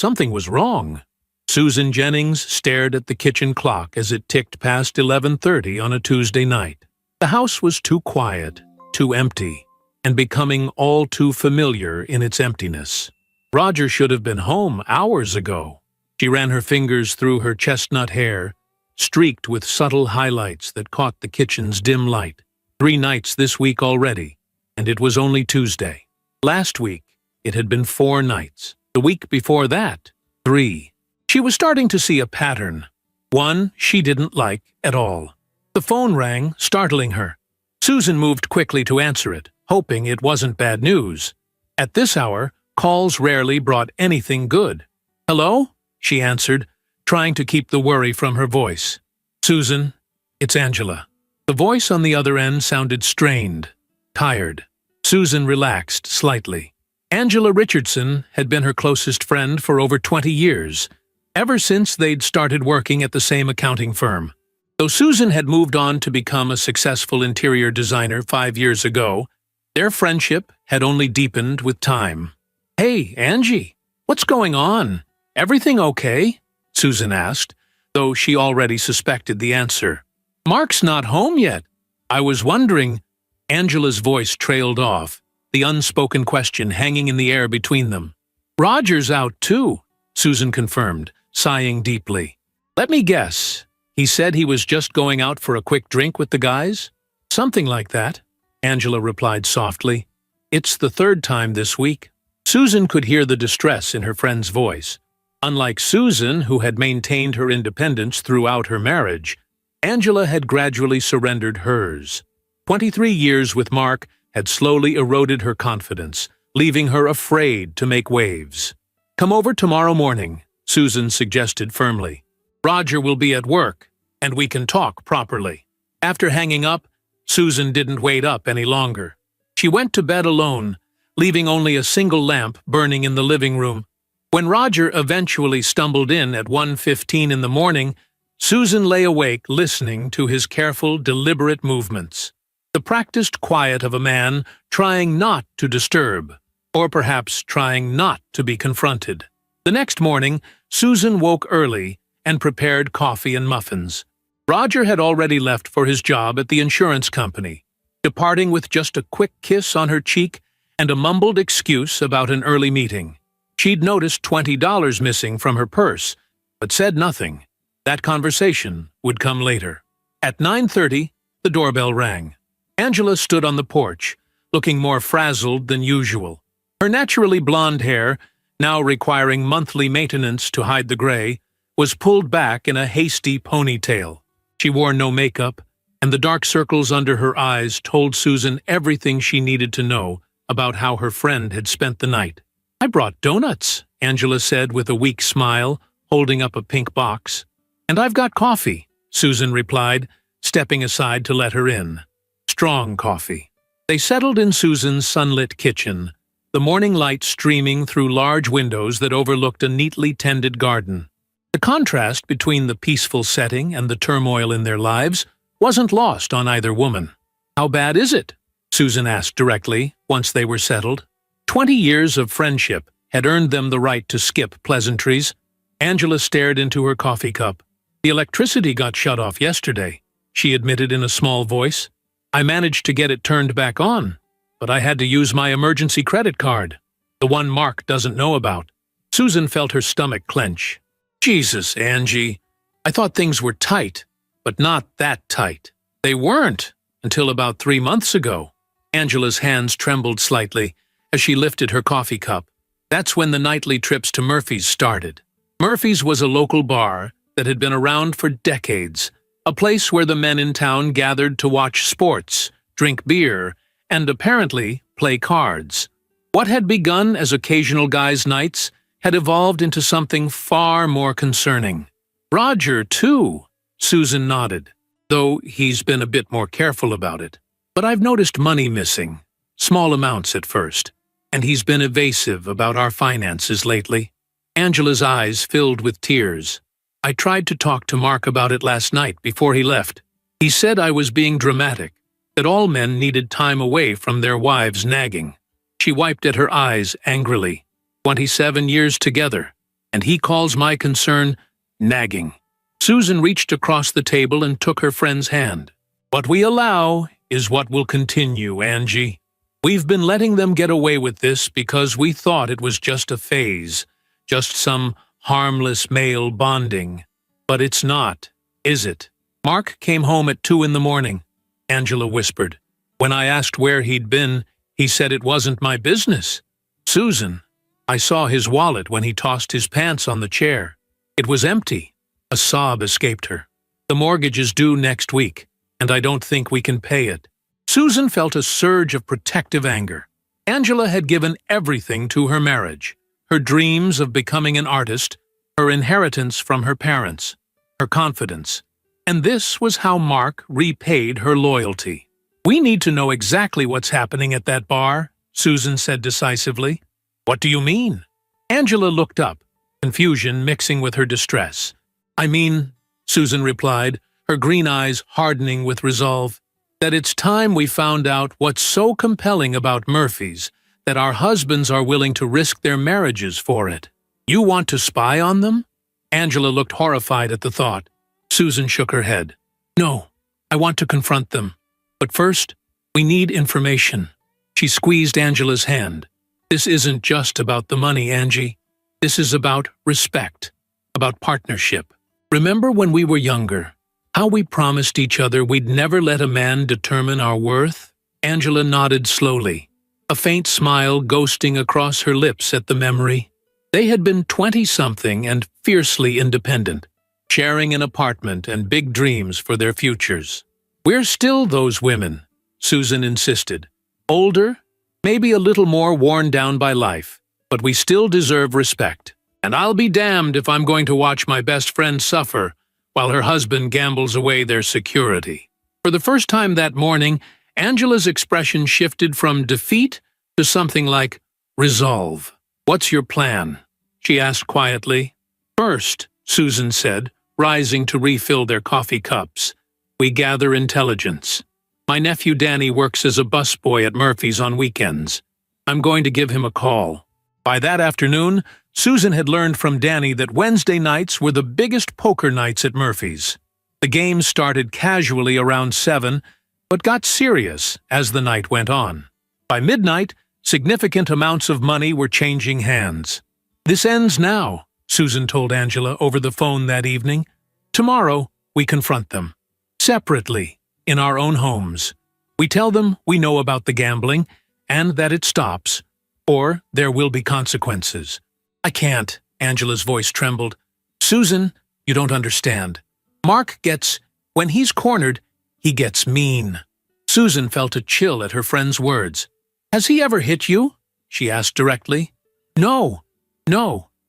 Something was wrong. Susan Jennings stared at the kitchen clock as it ticked past 11:30 on a Tuesday night. The house was too quiet, too empty, and becoming all too familiar in its emptiness. Roger should have been home hours ago. She ran her fingers through her chestnut hair, streaked with subtle highlights that caught the kitchen's dim light. 3 nights this week already, and it was only Tuesday. Last week, it had been 4 nights. The week before that, 3. She was starting to see a pattern, one she didn't like at all. The phone rang, startling her. Susan moved quickly to answer it, hoping it wasn't bad news. At this hour, calls rarely brought anything good. "Hello?" she answered, trying to keep the worry from her voice. "Susan, it's Angela." The voice on the other end sounded strained, tired. Susan relaxed slightly. Angela Richardson had been her closest friend for over 20 years, ever since they'd started working at the same accounting firm. Though Susan had moved on to become a successful interior designer 5 years ago, their friendship had only deepened with time. "Hey, Angie, what's going on? Everything okay?" Susan asked, though she already suspected the answer. "Mark's not home yet. I was wondering—" Angela's voice trailed off, the unspoken question hanging in the air between them. "Roger's out too," Susan confirmed, sighing deeply. "Let me guess. He said he was just going out for a quick drink with the guys?" "Something like that," Angela replied softly. "It's the 3rd time this week." Susan could hear the distress in her friend's voice. Unlike Susan, who had maintained her independence throughout her marriage, Angela had gradually surrendered hers. 23 years with Mark had slowly eroded her confidence, leaving her afraid to make waves. "Come over tomorrow morning," Susan suggested firmly. "Roger will be at work, and we can talk properly." After hanging up, Susan didn't wait up any longer. She went to bed alone, leaving only a single lamp burning in the living room. When Roger eventually stumbled in at 1:15 in the morning, Susan lay awake listening to his careful, deliberate movements. The practiced quiet of a man trying not to disturb, or perhaps trying not to be confronted. The next morning, Susan woke early and prepared coffee and muffins. Roger had already left for his job at the insurance company, departing with just a quick kiss on her cheek and a mumbled excuse about an early meeting. She'd noticed $20 missing from her purse, but said nothing. That conversation would come later. At 9:30, the doorbell rang. Angela stood on the porch, looking more frazzled than usual. Her naturally blonde hair, now requiring monthly maintenance to hide the gray, was pulled back in a hasty ponytail. She wore no makeup, and the dark circles under her eyes told Susan everything she needed to know about how her friend had spent the night. "I brought donuts," Angela said with a weak smile, holding up a pink box. "And I've got coffee," Susan replied, stepping aside to let her in. Strong coffee. They settled in Susan's sunlit kitchen, the morning light streaming through large windows that overlooked a neatly tended garden. The contrast between the peaceful setting and the turmoil in their lives wasn't lost on either woman. "How bad is it?" Susan asked directly, once they were settled. 20 years of friendship had earned them the right to skip pleasantries. Angela stared into her coffee cup. "The electricity got shut off yesterday," she admitted in a small voice. "I managed to get it turned back on, but I had to use my emergency credit card, the one Mark doesn't know about." Susan felt her stomach clench. "Jesus, Angie. I thought things were tight, but not that tight." "They weren't, until about 3 months ago." Angela's hands trembled slightly as she lifted her coffee cup. "That's when the nightly trips to Murphy's started." Murphy's was a local bar that had been around for decades, a place where the men in town gathered to watch sports, drink beer, and apparently play cards. What had begun as occasional guys' nights had evolved into something far more concerning. "Roger, too," Susan nodded, "though he's been a bit more careful about it. But I've noticed money missing, small amounts at first, and he's been evasive about our finances lately." Angela's eyes filled with tears. "I tried to talk to Mark about it last night before he left. He said I was being dramatic, that all men needed time away from their wives' nagging." She wiped at her eyes angrily. 27 years together. and he calls my concern nagging. Susan reached across the table and took her friend's hand. What we allow is what will continue, Angie. We've been letting them get away with this because we thought it was just a phase, just some harmless male bonding. But it's not, is it? Mark came home at 2 in the morning, Angela whispered. When I asked where he'd been, he said it wasn't my business. Susan, I saw his wallet when he tossed his pants on the chair. It was empty. A sob escaped her. The mortgage is due next week, and I don't think we can pay it. Susan felt a surge of protective anger. Angela had given everything to her marriage. Her dreams of becoming an artist, her inheritance from her parents, her confidence. And this was how Mark repaid her loyalty. We need to know exactly what's happening at that bar, Susan said decisively. What do you mean? Angela looked up, confusion mixing with her distress. I mean, Susan replied, her green eyes hardening with resolve, that it's time we found out what's so compelling about Murphy's that our husbands are willing to risk their marriages for it. You want to spy on them? Angela looked horrified at the thought. Susan shook her head. No, I want to confront them. But first, we need information. She squeezed Angela's hand. This isn't just about the money, Angie. This is about respect, about partnership. Remember when we were younger, how we promised each other we'd never let a man determine our worth? Angela nodded slowly, a faint smile ghosting across her lips at the memory. They had been 20-something and fiercely independent, sharing an apartment and big dreams for their futures. We're still those women, Susan insisted. Older, maybe a little more worn down by life, but we still deserve respect. And I'll be damned if I'm going to watch my best friend suffer while her husband gambles away their security. For the first time that morning, Angela's expression shifted from defeat to something like resolve. What's your plan? She asked quietly. First, Susan said, rising to refill their coffee cups, we gather intelligence. My nephew Danny works as a busboy at Murphy's on weekends. I'm going to give him a call. By that afternoon, Susan had learned from Danny that Wednesday nights were the biggest poker nights at Murphy's. The games started casually around 7, but got serious as the night went on. By midnight, significant amounts of money were changing hands. This ends now, Susan told Angela over the phone that evening. Tomorrow, we confront them. Separately, in our own homes. We tell them we know about the gambling and that it stops, or there will be consequences. I can't, Angela's voice trembled. Susan, you don't understand. Mark gets, when he's cornered, he gets mean. Susan felt a chill at her friend's words. Has he ever hit you? She asked directly. No,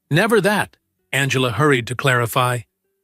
never that, Angela hurried to clarify.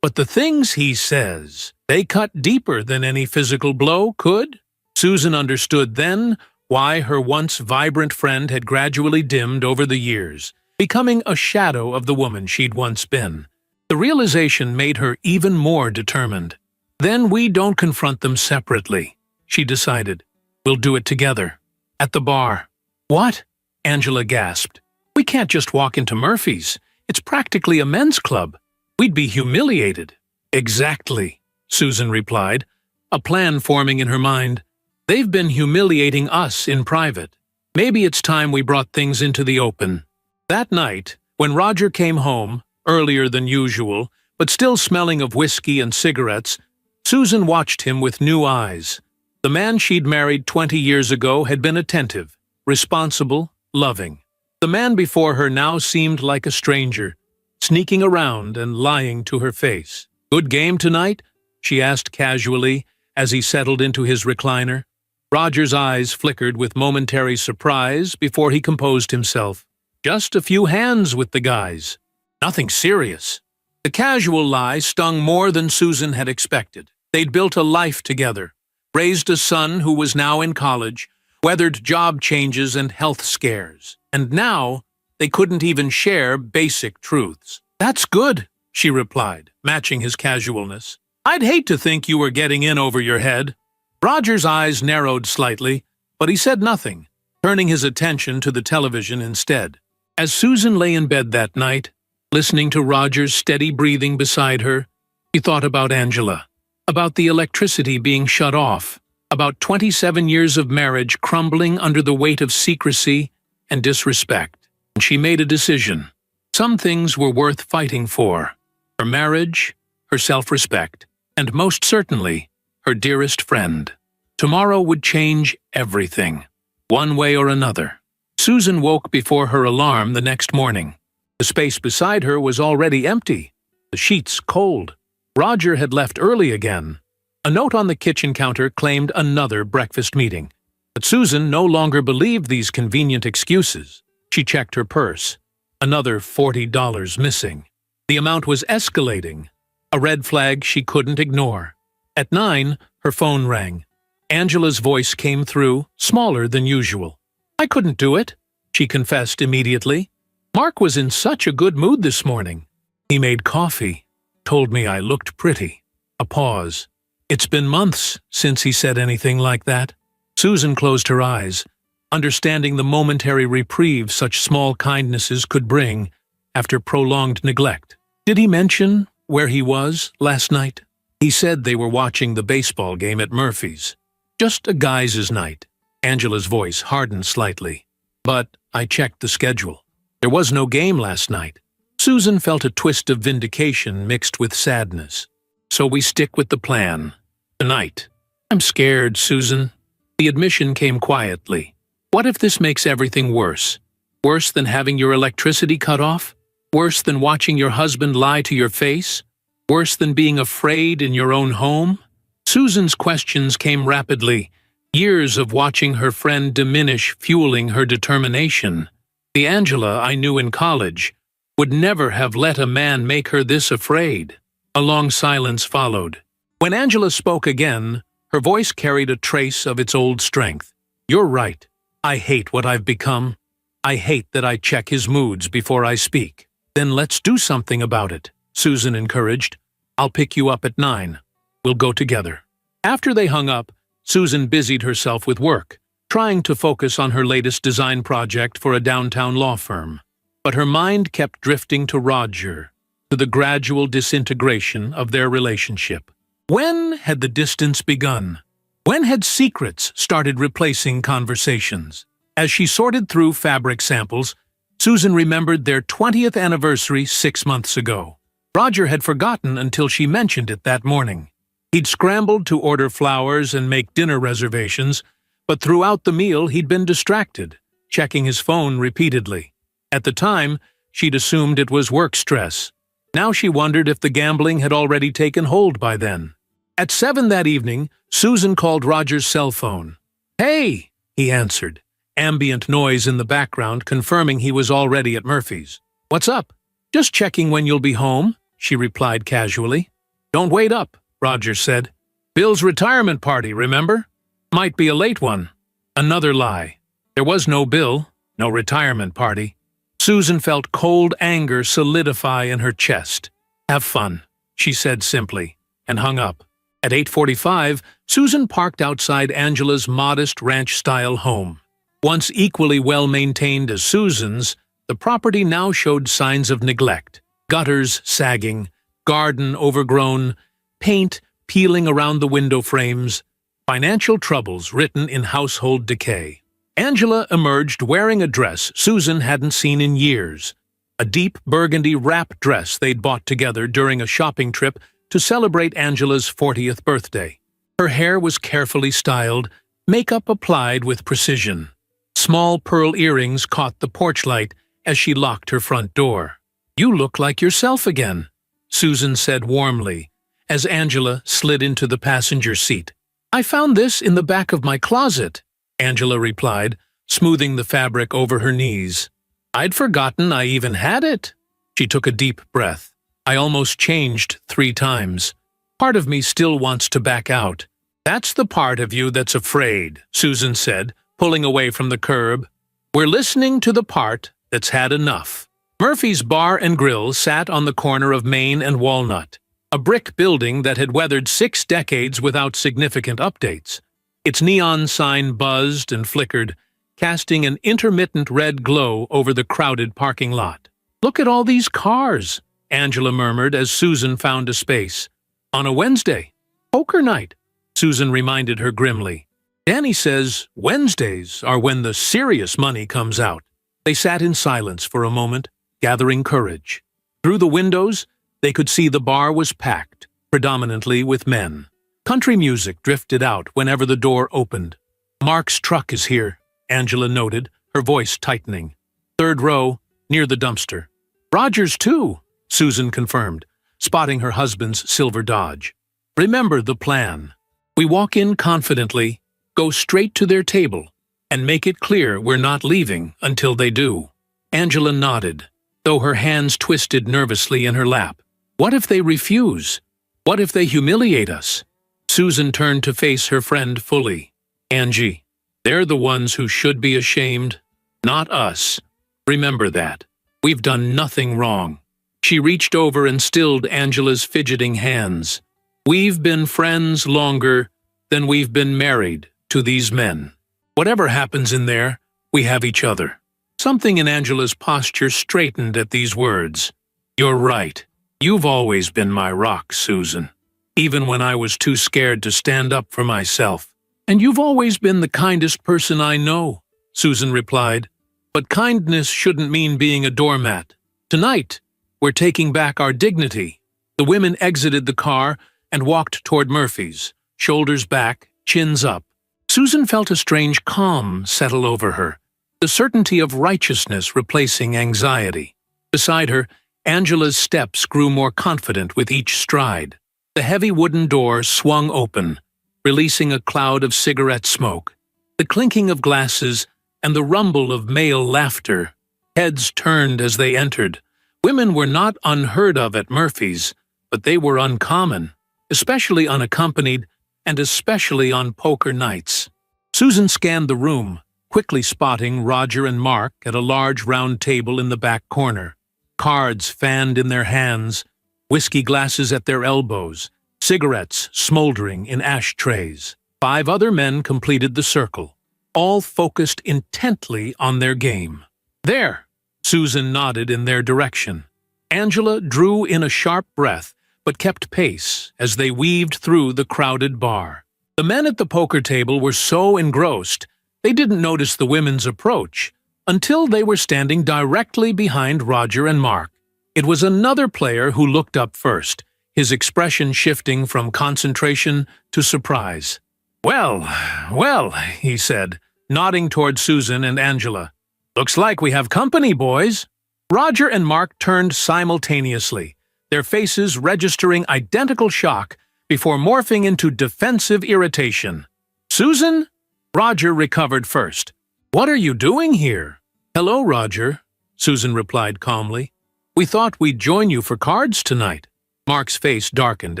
But the things he says, they cut deeper than any physical blow could. Susan understood then why her once vibrant friend had gradually dimmed over the years, becoming a shadow of the woman she'd once been. The realization made her even more determined. Then we don't confront them separately, she decided. We'll do it together. At the bar. What? Angela gasped. We can't just walk into Murphy's. It's practically a men's club. We'd be humiliated. Exactly, Susan replied, a plan forming in her mind. They've been humiliating us in private. Maybe it's time we brought things into the open. That night, when Roger came home, earlier than usual, but still smelling of whiskey and cigarettes, Susan watched him with new eyes. The man she'd married 20 years ago had been attentive, responsible, loving. The man before her now seemed like a stranger, sneaking around and lying to her face. Good game tonight? She asked casually as he settled into his recliner. Roger's eyes flickered with momentary surprise before he composed himself. Just a few hands with the guys. Nothing serious. The casual lie stung more than Susan had expected. They'd built a life together, raised a son who was now in college, weathered job changes and health scares. And now, they couldn't even share basic truths. That's good, she replied, matching his casualness. I'd hate to think you were getting in over your head. Roger's eyes narrowed slightly, but he said nothing, turning his attention to the television instead. As Susan lay in bed that night, Listening to Roger's steady breathing beside her, she thought about Angela, about the electricity being shut off, about 27 years of marriage crumbling under the weight of secrecy and disrespect. And she made a decision. Some things were worth fighting for: her marriage, her self-respect, and most certainly, her dearest friend. Tomorrow would change everything, one way or another. Susan woke before her alarm the next morning. The space beside her was already empty, the sheets cold. Roger had left early again. A note on the kitchen counter claimed another breakfast meeting. But Susan no longer believed these convenient excuses. She checked her purse. Another $40 missing. The amount was escalating, a red flag she couldn't ignore. At 9, her phone rang. Angela's voice came through, smaller than usual. "I couldn't do it," she confessed immediately. "Mark was in such a good mood this morning. He made coffee, told me I looked pretty." A pause. It's been months since he said anything like that. Susan closed her eyes, understanding the momentary reprieve such small kindnesses could bring after prolonged neglect. "Did he mention where he was last night?" "He said they were watching the baseball game at Murphy's. Just a guys' night." Angela's voice hardened slightly. "But I checked the schedule. There was no game last night." Susan felt a twist of vindication mixed with sadness. "So we stick with the plan. Tonight." "I'm scared, Susan." The admission came quietly. "What if this makes everything worse? Worse than having your electricity cut off? Worse than watching your husband lie to your face? Worse than being afraid in your own home?" Susan's questions came rapidly, years of watching her friend diminish fueling her determination. The Angela I knew in college would never have let a man make her this afraid. A long silence followed. When Angela spoke again, her voice carried a trace of its old strength. "You're right. I hate what I've become. I hate that I check his moods before I speak." "Then let's do something about it," Susan encouraged. "I'll pick you up at 9. We'll go together." After they hung up, Susan busied herself with work, trying to focus on her latest design project for a downtown law firm. But her mind kept drifting to Roger, to the gradual disintegration of their relationship. When had the distance begun? When had secrets started replacing conversations? As she sorted through fabric samples, Susan remembered their 20th anniversary 6 months ago. Roger had forgotten until she mentioned it that morning. He'd scrambled to order flowers and make dinner reservations, but throughout the meal he'd been distracted, checking his phone repeatedly. At the time, she'd assumed it was work stress. Now she wondered if the gambling had already taken hold by then. At 7 that evening, Susan called Roger's cell phone. "Hey," he answered, ambient noise in the background confirming he was already at Murphy's. "What's up?" "Just checking when you'll be home," she replied casually. "Don't wait up," Roger said. "Bill's retirement party, remember? Might be a late one." Another lie. There was no Bill, no retirement party. Susan felt cold anger solidify in her chest. "Have fun," she said simply, and hung up. At 8:45, Susan parked outside Angela's modest ranch-style home. Once equally well-maintained as Susan's, the property now showed signs of neglect. Gutters sagging, garden overgrown, paint peeling around the window frames, financial troubles written in household decay. Angela emerged wearing a dress Susan hadn't seen in years, a deep burgundy wrap dress they'd bought together during a shopping trip to celebrate Angela's 40th birthday. Her hair was carefully styled, makeup applied with precision. Small pearl earrings caught the porch light as she locked her front door. "You look like yourself again," Susan said warmly, as Angela slid into the passenger seat. "I found this in the back of my closet," Angela replied, smoothing the fabric over her knees. "I'd forgotten I even had it." She took a deep breath. "I almost changed 3 times. Part of me still wants to back out." "That's the part of you that's afraid," Susan said, pulling away from the curb. "We're listening to the part that's had enough." Murphy's Bar and Grill sat on the corner of Main and Walnut, a brick building that had weathered 6 decades without significant updates. Its neon sign buzzed and flickered, casting an intermittent red glow over the crowded parking lot. Look at all these cars, Angela murmured as Susan found a space. On a Wednesday. Poker night, Susan reminded her grimly. Danny says Wednesdays are when the serious money comes out. They sat in silence for a moment, gathering courage. Through the windows, they could see the bar was packed, predominantly with men. Country music drifted out whenever the door opened. Mark's truck is here, Angela noted, her voice tightening. Third row, near the dumpster. Roger's too, Susan confirmed, spotting her husband's silver Dodge. Remember the plan. We walk in confidently, go straight to their table, and make it clear we're not leaving until they do. Angela nodded, though her hands twisted nervously in her lap. What if they refuse? What if they humiliate us? Susan turned to face her friend fully. Angie, they're the ones who should be ashamed, not us. Remember that. We've done nothing wrong. She reached over and stilled Angela's fidgeting hands. We've been friends longer than we've been married to these men. Whatever happens in there, we have each other. Something in Angela's posture straightened at these words. You're right. You've always been my rock, Susan. Even when I was too scared to stand up for myself. And you've always been the kindest person I know, Susan replied. But kindness shouldn't mean being a doormat. Tonight, we're taking back our dignity. The women exited the car and walked toward Murphy's, shoulders back, chins up. Susan felt a strange calm settle over her, the certainty of righteousness replacing anxiety. Beside her, Angela's steps grew more confident with each stride. The heavy wooden door swung open, releasing a cloud of cigarette smoke. The clinking of glasses and the rumble of male laughter. Heads turned as they entered. Women were not unheard of at Murphy's, but they were uncommon, especially unaccompanied, and especially on poker nights. Susan scanned the room, quickly spotting Roger and Mark at a large round table in the back corner. Cards fanned in their hands, whiskey glasses at their elbows, cigarettes smoldering in ashtrays. 5 other men completed the circle, all focused intently on their game. There, Susan nodded in their direction. Angela drew in a sharp breath, but kept pace as they weaved through the crowded bar. The men at the poker table were so engrossed, they didn't notice the women's approach until they were standing directly behind Roger and Mark. It was another player who looked up first, his expression shifting from concentration to surprise. Well, well, he said, nodding toward Susan and Angela. Looks like we have company, boys. Roger and Mark turned simultaneously, their faces registering identical shock before morphing into defensive irritation. Susan? Roger recovered first. What are you doing here? Hello, Roger, Susan replied calmly. We thought we'd join you for cards tonight. Mark's face darkened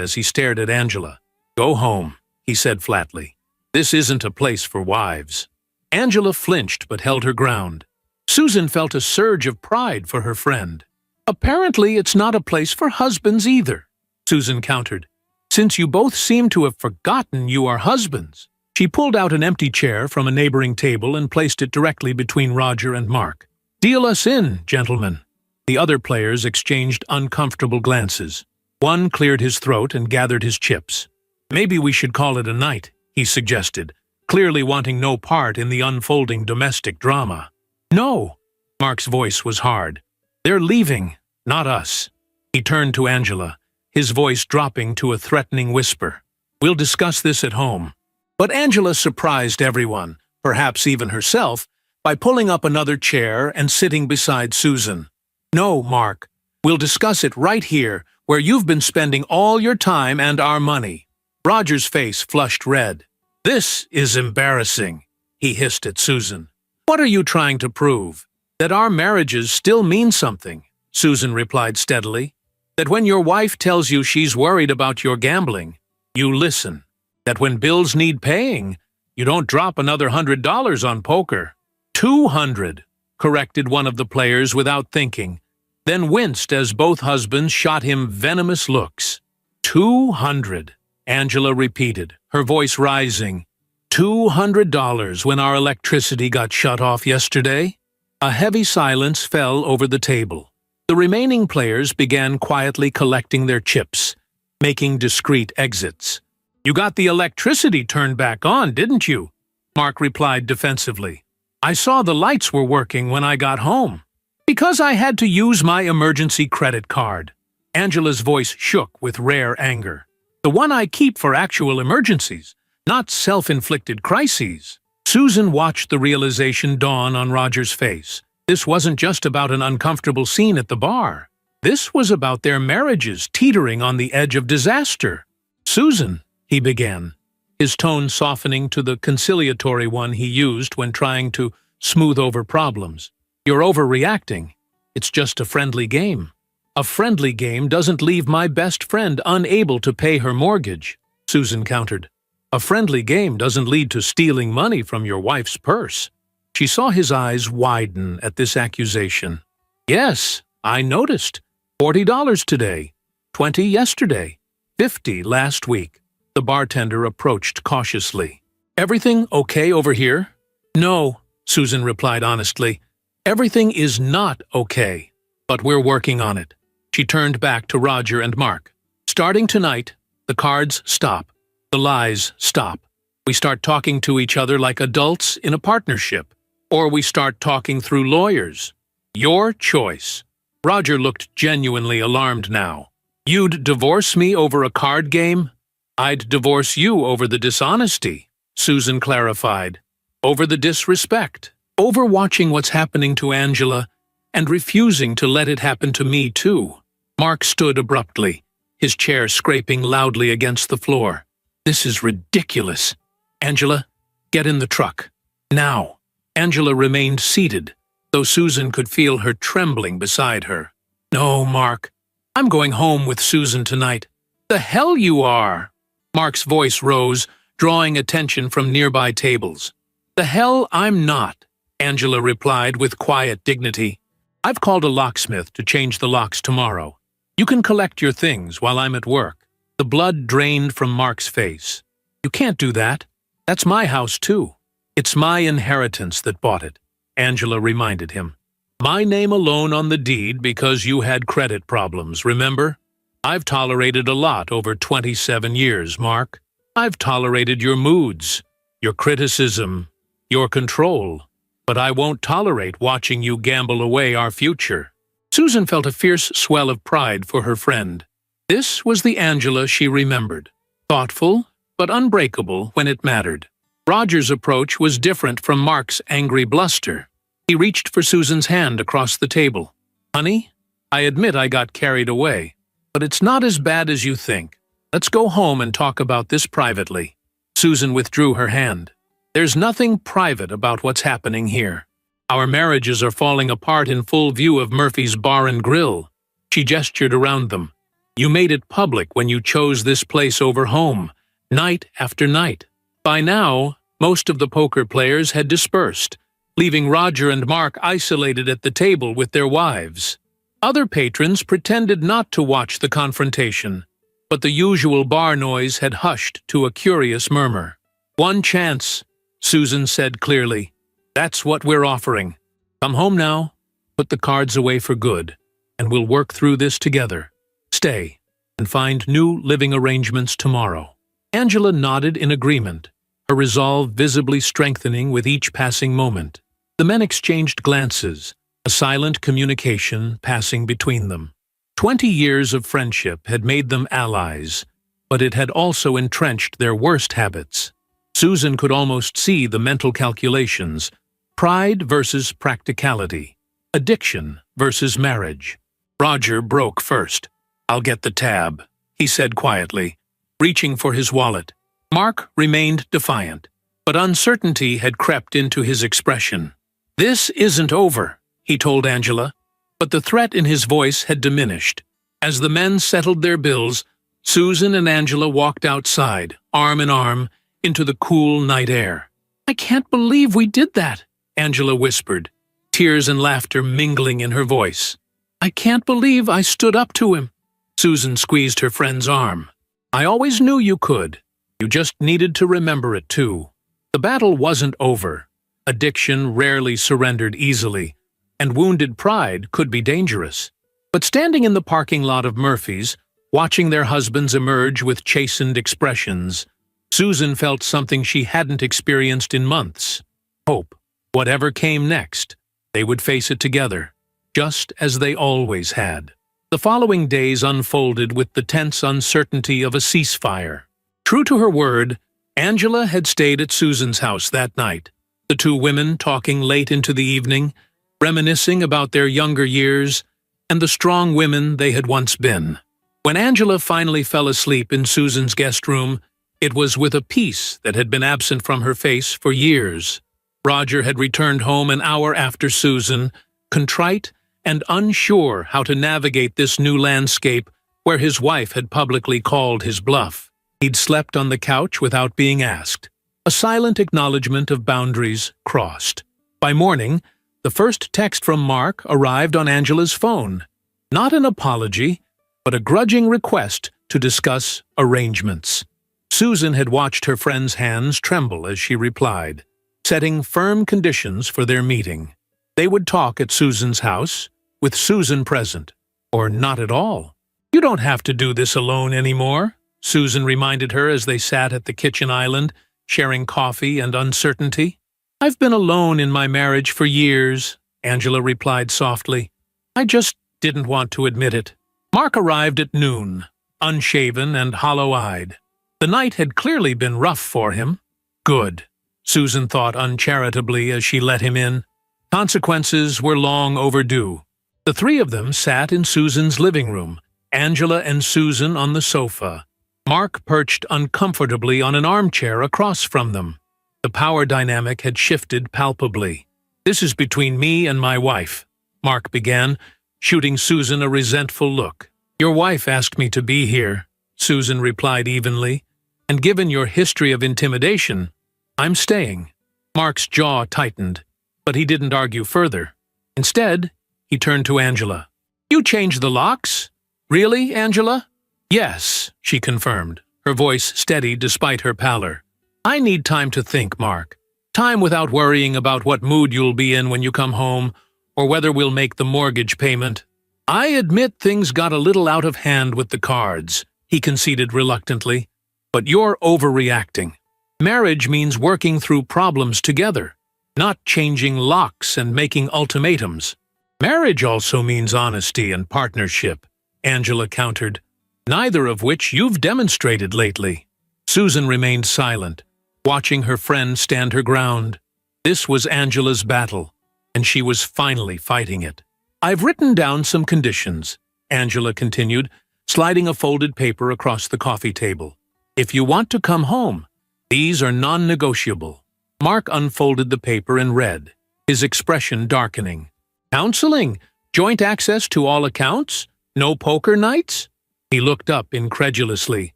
as he stared at Angela. Go home, he said flatly. This isn't a place for wives. Angela flinched but held her ground. Susan felt a surge of pride for her friend. Apparently it's not a place for husbands either, Susan countered, since you both seem to have forgotten you are husbands. She pulled out an empty chair from a neighboring table and placed it directly between Roger and Mark. Deal us in, gentlemen. The other players exchanged uncomfortable glances. One cleared his throat and gathered his chips. Maybe we should call it a night, he suggested, clearly wanting no part in the unfolding domestic drama. No, Mark's voice was hard. They're leaving, not us. He turned to Angela, his voice dropping to a threatening whisper. We'll discuss this at home. But Angela surprised everyone, perhaps even herself, by pulling up another chair and sitting beside Susan. No, Mark, we'll discuss it right here, where you've been spending all your time and our money. Roger's face flushed red. This is embarrassing, he hissed at Susan. What are you trying to prove? That our marriages still mean something, Susan replied steadily. That when your wife tells you she's worried about your gambling, you listen. That when bills need paying, you don't drop another $100 on poker. 200, corrected one of the players without thinking, then winced as both husbands shot him venomous looks. 200, Angela repeated, her voice rising. $200 when our electricity got shut off yesterday? A heavy silence fell over the table. The remaining players began quietly collecting their chips, making discreet exits. "You got the electricity turned back on, didn't you?" Mark replied defensively. "I saw the lights were working when I got home." "Because I had to use my emergency credit card." Angela's voice shook with rare anger. "The one I keep for actual emergencies, not self-inflicted crises." Susan watched the realization dawn on Roger's face. This wasn't just about an uncomfortable scene at the bar. This was about their marriages teetering on the edge of disaster. "Susan," he began, his tone softening to the conciliatory one he used when trying to smooth over problems. "You're overreacting. It's just a friendly game." "A friendly game doesn't leave my best friend unable to pay her mortgage," Susan countered. "A friendly game doesn't lead to stealing money from your wife's purse." She saw his eyes widen at this accusation. "Yes, I noticed. $40 today, 20 yesterday, 50 last week." The bartender approached cautiously. "Everything okay over here?" "No," Susan replied honestly. "Everything is not okay, but we're working on it." She turned back to Roger and Mark. "Starting tonight, the cards stop. The lies stop. We start talking to each other like adults in a partnership. Or we start talking through lawyers. Your choice." Roger looked genuinely alarmed now. "You'd divorce me over a card game?" "I'd divorce you over the dishonesty," Susan clarified. "Over the disrespect. Over watching what's happening to Angela and refusing to let it happen to me too." Mark stood abruptly, his chair scraping loudly against the floor. "This is ridiculous. Angela, get in the truck. Now." Angela remained seated, though Susan could feel her trembling beside her. "No, Mark. I'm going home with Susan tonight." "The hell you are!" Mark's voice rose, drawing attention from nearby tables. "The hell I'm not," Angela replied with quiet dignity. "I've called a locksmith to change the locks tomorrow. You can collect your things while I'm at work." The blood drained from Mark's face. "You can't do that. That's my house, too." "It's my inheritance that bought it," Angela reminded him. "My name alone on the deed because you had credit problems, remember? I've tolerated a lot over 27 years, Mark. I've tolerated your moods, your criticism, your control. But I won't tolerate watching you gamble away our future." Susan felt a fierce swell of pride for her friend. This was the Angela she remembered. Thoughtful, but unbreakable when it mattered. Roger's approach was different from Mark's angry bluster. He reached for Susan's hand across the table. "Honey, I admit I got carried away, but it's not as bad as you think. Let's go home and talk about this privately." Susan withdrew her hand. "There's nothing private about what's happening here. Our marriages are falling apart in full view of Murphy's Bar and Grill." She gestured around them. "You made it public when you chose this place over home, night after night." By now, most of the poker players had dispersed, leaving Roger and Mark isolated at the table with their wives. Other patrons pretended not to watch the confrontation, but the usual bar noise had hushed to a curious murmur. "One chance," Susan said clearly. "That's what we're offering. Come home now, put the cards away for good, and we'll work through this together. Stay, and find new living arrangements tomorrow." Angela nodded in agreement, her resolve visibly strengthening with each passing moment. The men exchanged glances, a silent communication passing between them. 20 years of friendship had made them allies, but it had also entrenched their worst habits. Susan could almost see the mental calculations: pride versus practicality, addiction versus marriage. Roger broke first. "I'll get the tab," he said quietly, reaching for his wallet. Mark remained defiant, but uncertainty had crept into his expression. "This isn't over," he told Angela, but the threat in his voice had diminished. As the men settled their bills, Susan and Angela walked outside, arm in arm, into the cool night air. "I can't believe we did that," Angela whispered, tears and laughter mingling in her voice. "I can't believe I stood up to him." Susan squeezed her friend's arm. "I always knew you could. You just needed to remember it, too." The battle wasn't over. Addiction rarely surrendered easily, and wounded pride could be dangerous. But standing in the parking lot of Murphy's, watching their husbands emerge with chastened expressions, Susan felt something she hadn't experienced in months. Hope. Whatever came next, they would face it together, just as they always had. The following days unfolded with the tense uncertainty of a ceasefire. True to her word, Angela had stayed at Susan's house that night, the two women talking late into the evening, reminiscing about their younger years and the strong women they had once been. When Angela finally fell asleep in Susan's guest room, it was with a peace that had been absent from her face for years. Roger had returned home an hour after Susan, contrite and unsure how to navigate this new landscape where his wife had publicly called his bluff. He'd slept on the couch without being asked. A silent acknowledgement of boundaries crossed. By morning, the first text from Mark arrived on Angela's phone. Not an apology, but a grudging request to discuss arrangements. Susan had watched her friend's hands tremble as she replied, setting firm conditions for their meeting. They would talk at Susan's house, with Susan present, or not at all. "You don't have to do this alone anymore," Susan reminded her as they sat at the kitchen island, sharing coffee and uncertainty. "I've been alone in my marriage for years," Angela replied softly. "I just didn't want to admit it." Mark arrived at noon, unshaven and hollow-eyed. The night had clearly been rough for him. Good, Susan thought uncharitably as she let him in. Consequences were long overdue. The three of them sat in Susan's living room, Angela and Susan on the sofa. Mark perched uncomfortably on an armchair across from them. The power dynamic had shifted palpably. "This is between me and my wife," Mark began, shooting Susan a resentful look. "Your wife asked me to be here," Susan replied evenly, "and given your history of intimidation, I'm staying." Mark's jaw tightened, but he didn't argue further. Instead, he turned to Angela. "You changed the locks? Really, Angela?" "Yes," she confirmed, her voice steady despite her pallor. "I need time to think, Mark. Time without worrying about what mood you'll be in when you come home, or whether we'll make the mortgage payment." "I admit things got a little out of hand with the cards," he conceded reluctantly. "But you're overreacting. Marriage means working through problems together, not changing locks and making ultimatums." "Marriage also means honesty and partnership," Angela countered, "neither of which you've demonstrated lately." Susan remained silent, watching her friend stand her ground. This was Angela's battle, and she was finally fighting it. "I've written down some conditions," Angela continued, sliding a folded paper across the coffee table. "If you want to come home, these are non-negotiable." Mark unfolded the paper and read, his expression darkening. "Counseling? Joint access to all accounts? No poker nights?" He looked up incredulously.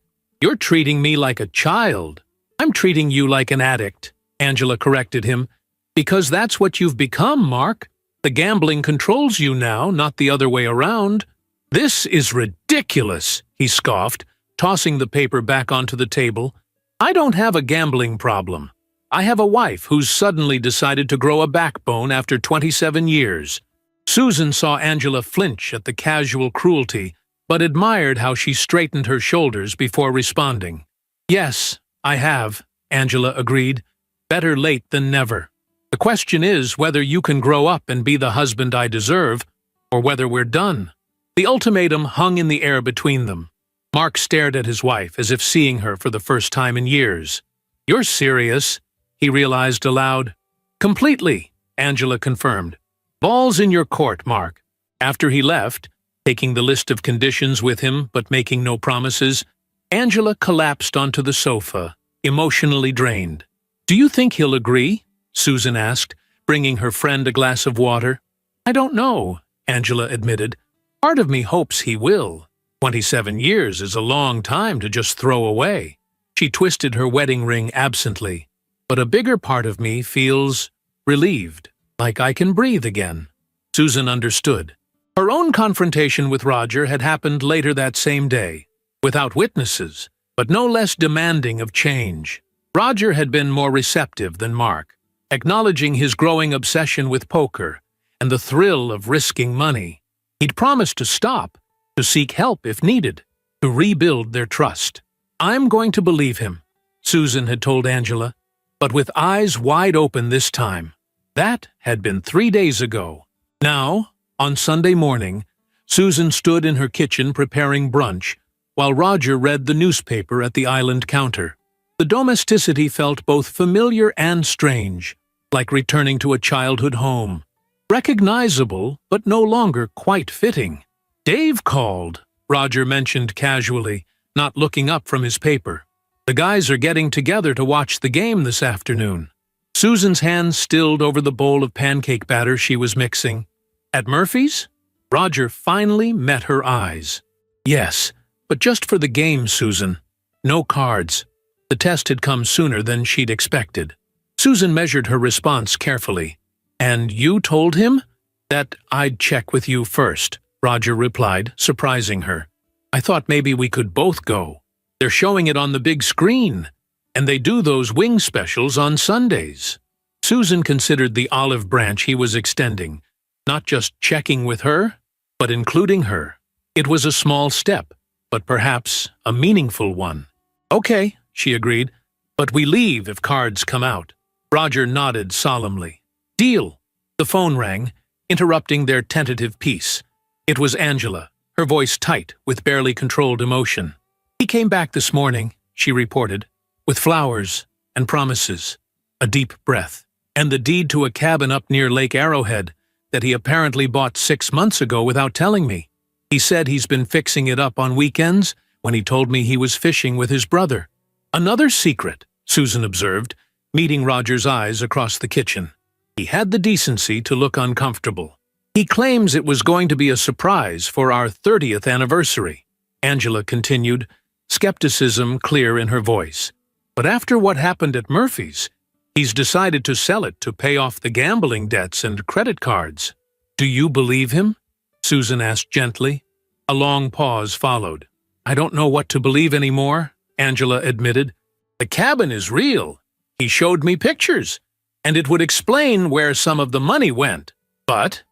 "You're treating me like a child." "I'm treating you like an addict," Angela corrected him. "Because that's what you've become, Mark. The gambling controls you now, not the other way around." "This is ridiculous," he scoffed, tossing the paper back onto the table. "I don't have a gambling problem. I have a wife who's suddenly decided to grow a backbone after 27 years. Susan saw Angela flinch at the casual cruelty, but admired how she straightened her shoulders before responding. "Yes, I have," Angela agreed. "Better late than never. The question is whether you can grow up and be the husband I deserve, or whether we're done." The ultimatum hung in the air between them. Mark stared at his wife as if seeing her for the first time in years. "You're serious," he realized aloud. "Completely," Angela confirmed. "Ball's in your court, Mark." After he left, taking the list of conditions with him but making no promises, Angela collapsed onto the sofa, emotionally drained. "Do you think he'll agree?" Susan asked, bringing her friend a glass of water. "I don't know," Angela admitted. "Part of me hopes he will. 27 years is a long time to just throw away." She twisted her wedding ring absently. "But a bigger part of me feels relieved, like I can breathe again." Susan understood. Her own confrontation with Roger had happened later that same day, without witnesses, but no less demanding of change. Roger had been more receptive than Mark, acknowledging his growing obsession with poker and the thrill of risking money. He'd promised to stop, to seek help if needed, to rebuild their trust. "I'm going to believe him," Susan had told Angela, but with eyes wide open this time. That had been 3 days ago. Now, on Sunday morning, Susan stood in her kitchen preparing brunch, while Roger read the newspaper at the island counter. The domesticity felt both familiar and strange, like returning to a childhood home. Recognizable, but no longer quite fitting. "Dave called," Roger mentioned casually, not looking up from his paper. "The guys are getting together to watch the game this afternoon." Susan's hands stilled over the bowl of pancake batter she was mixing. "At Murphy's?" Roger finally met her eyes. "Yes, but just for the game, Susan. No cards." The test had come sooner than she'd expected. Susan measured her response carefully. "And you told him?" "That I'd check with you first," Roger replied, surprising her. "I thought maybe we could both go. They're showing it on the big screen, and they do those wing specials on Sundays." Susan considered the olive branch he was extending, not just checking with her, but including her. It was a small step, but perhaps a meaningful one. "Okay," she agreed, "but we leave if cards come out." Roger nodded solemnly. "Deal." The phone rang, interrupting their tentative peace. It was Angela, her voice tight with barely controlled emotion. "He came back this morning," she reported, "with flowers and promises." A deep breath. "And the deed to a cabin up near Lake Arrowhead that he apparently bought 6 months ago without telling me. He said he's been fixing it up on weekends when he told me he was fishing with his brother." "Another secret," Susan observed, meeting Roger's eyes across the kitchen. He had the decency to look uncomfortable. "He claims it was going to be a surprise for our 30th anniversary," Angela continued, skepticism clear in her voice. "But after what happened at Murphy's, he's decided to sell it to pay off the gambling debts and credit cards." "Do you believe him?" Susan asked gently. A long pause followed. "I don't know what to believe anymore," Angela admitted. "The cabin is real. He showed me pictures, and it would explain where some of the money went. But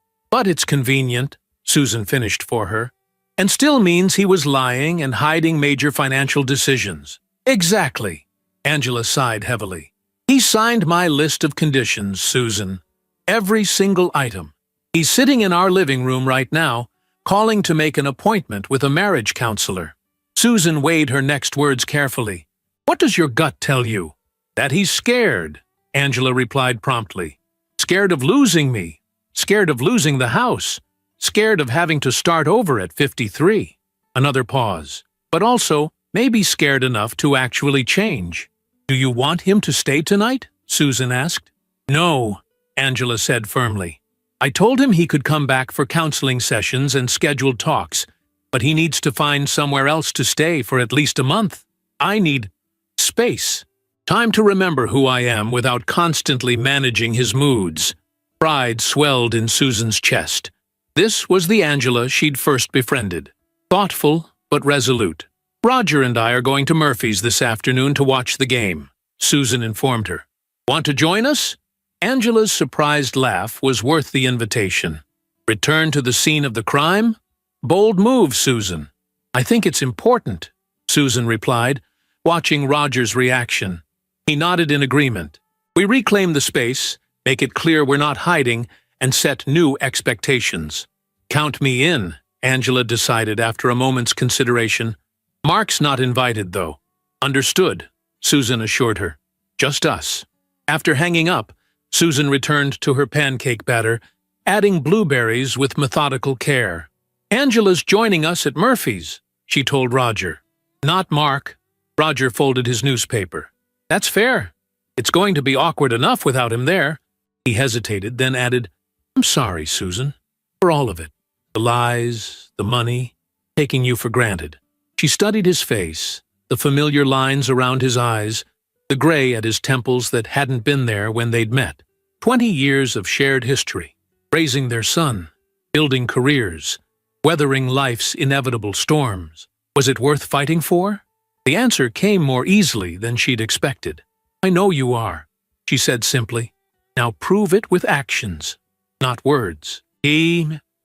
it's convenient," Susan finished for her, "and still means he was lying and hiding major financial decisions." "Exactly," Angela sighed heavily. "He signed my list of conditions, Susan. Every single item. He's sitting in our living room right now, calling to make an appointment with a marriage counselor." Susan weighed her next words carefully. "What does your gut tell you?" "That he's scared," Angela replied promptly. "Scared of losing me. Scared of losing the house. Scared of having to start over at 53. Another pause. "But also, maybe scared enough to actually change." "Do you want him to stay tonight?" Susan asked. "No," Angela said firmly. "I told him he could come back for counseling sessions and scheduled talks, but he needs to find somewhere else to stay for at least a month. I need space. Time to remember who I am without constantly managing his moods." Pride swelled in Susan's chest. This was the Angela she'd first befriended. Thoughtful, but resolute. "Roger and I are going to Murphy's this afternoon to watch the game," Susan informed her. "Want to join us?" Angela's surprised laugh was worth the invitation. "Return to the scene of the crime? Bold move, Susan." "I think it's important," Susan replied, watching Roger's reaction. He nodded in agreement. "We reclaim the space, make it clear we're not hiding, and set new expectations." "Count me in," Angela decided after a moment's consideration. "Mark's not invited, though." "Understood," Susan assured her. "Just us." After hanging up, Susan returned to her pancake batter, adding blueberries with methodical care. "Angela's joining us at Murphy's," she told Roger. "Not Mark." Roger folded his newspaper. "That's fair. It's going to be awkward enough without him there." He hesitated, then added, "I'm sorry, Susan, for all of it. The lies, the money, taking you for granted." She studied his face, the familiar lines around his eyes, the gray at his temples that hadn't been there when they'd met. 20 years of shared history, raising their son, building careers, weathering life's inevitable storms. Was it worth fighting for? The answer came more easily than she'd expected. "I know you are," she said simply. "Now prove it with actions, not words."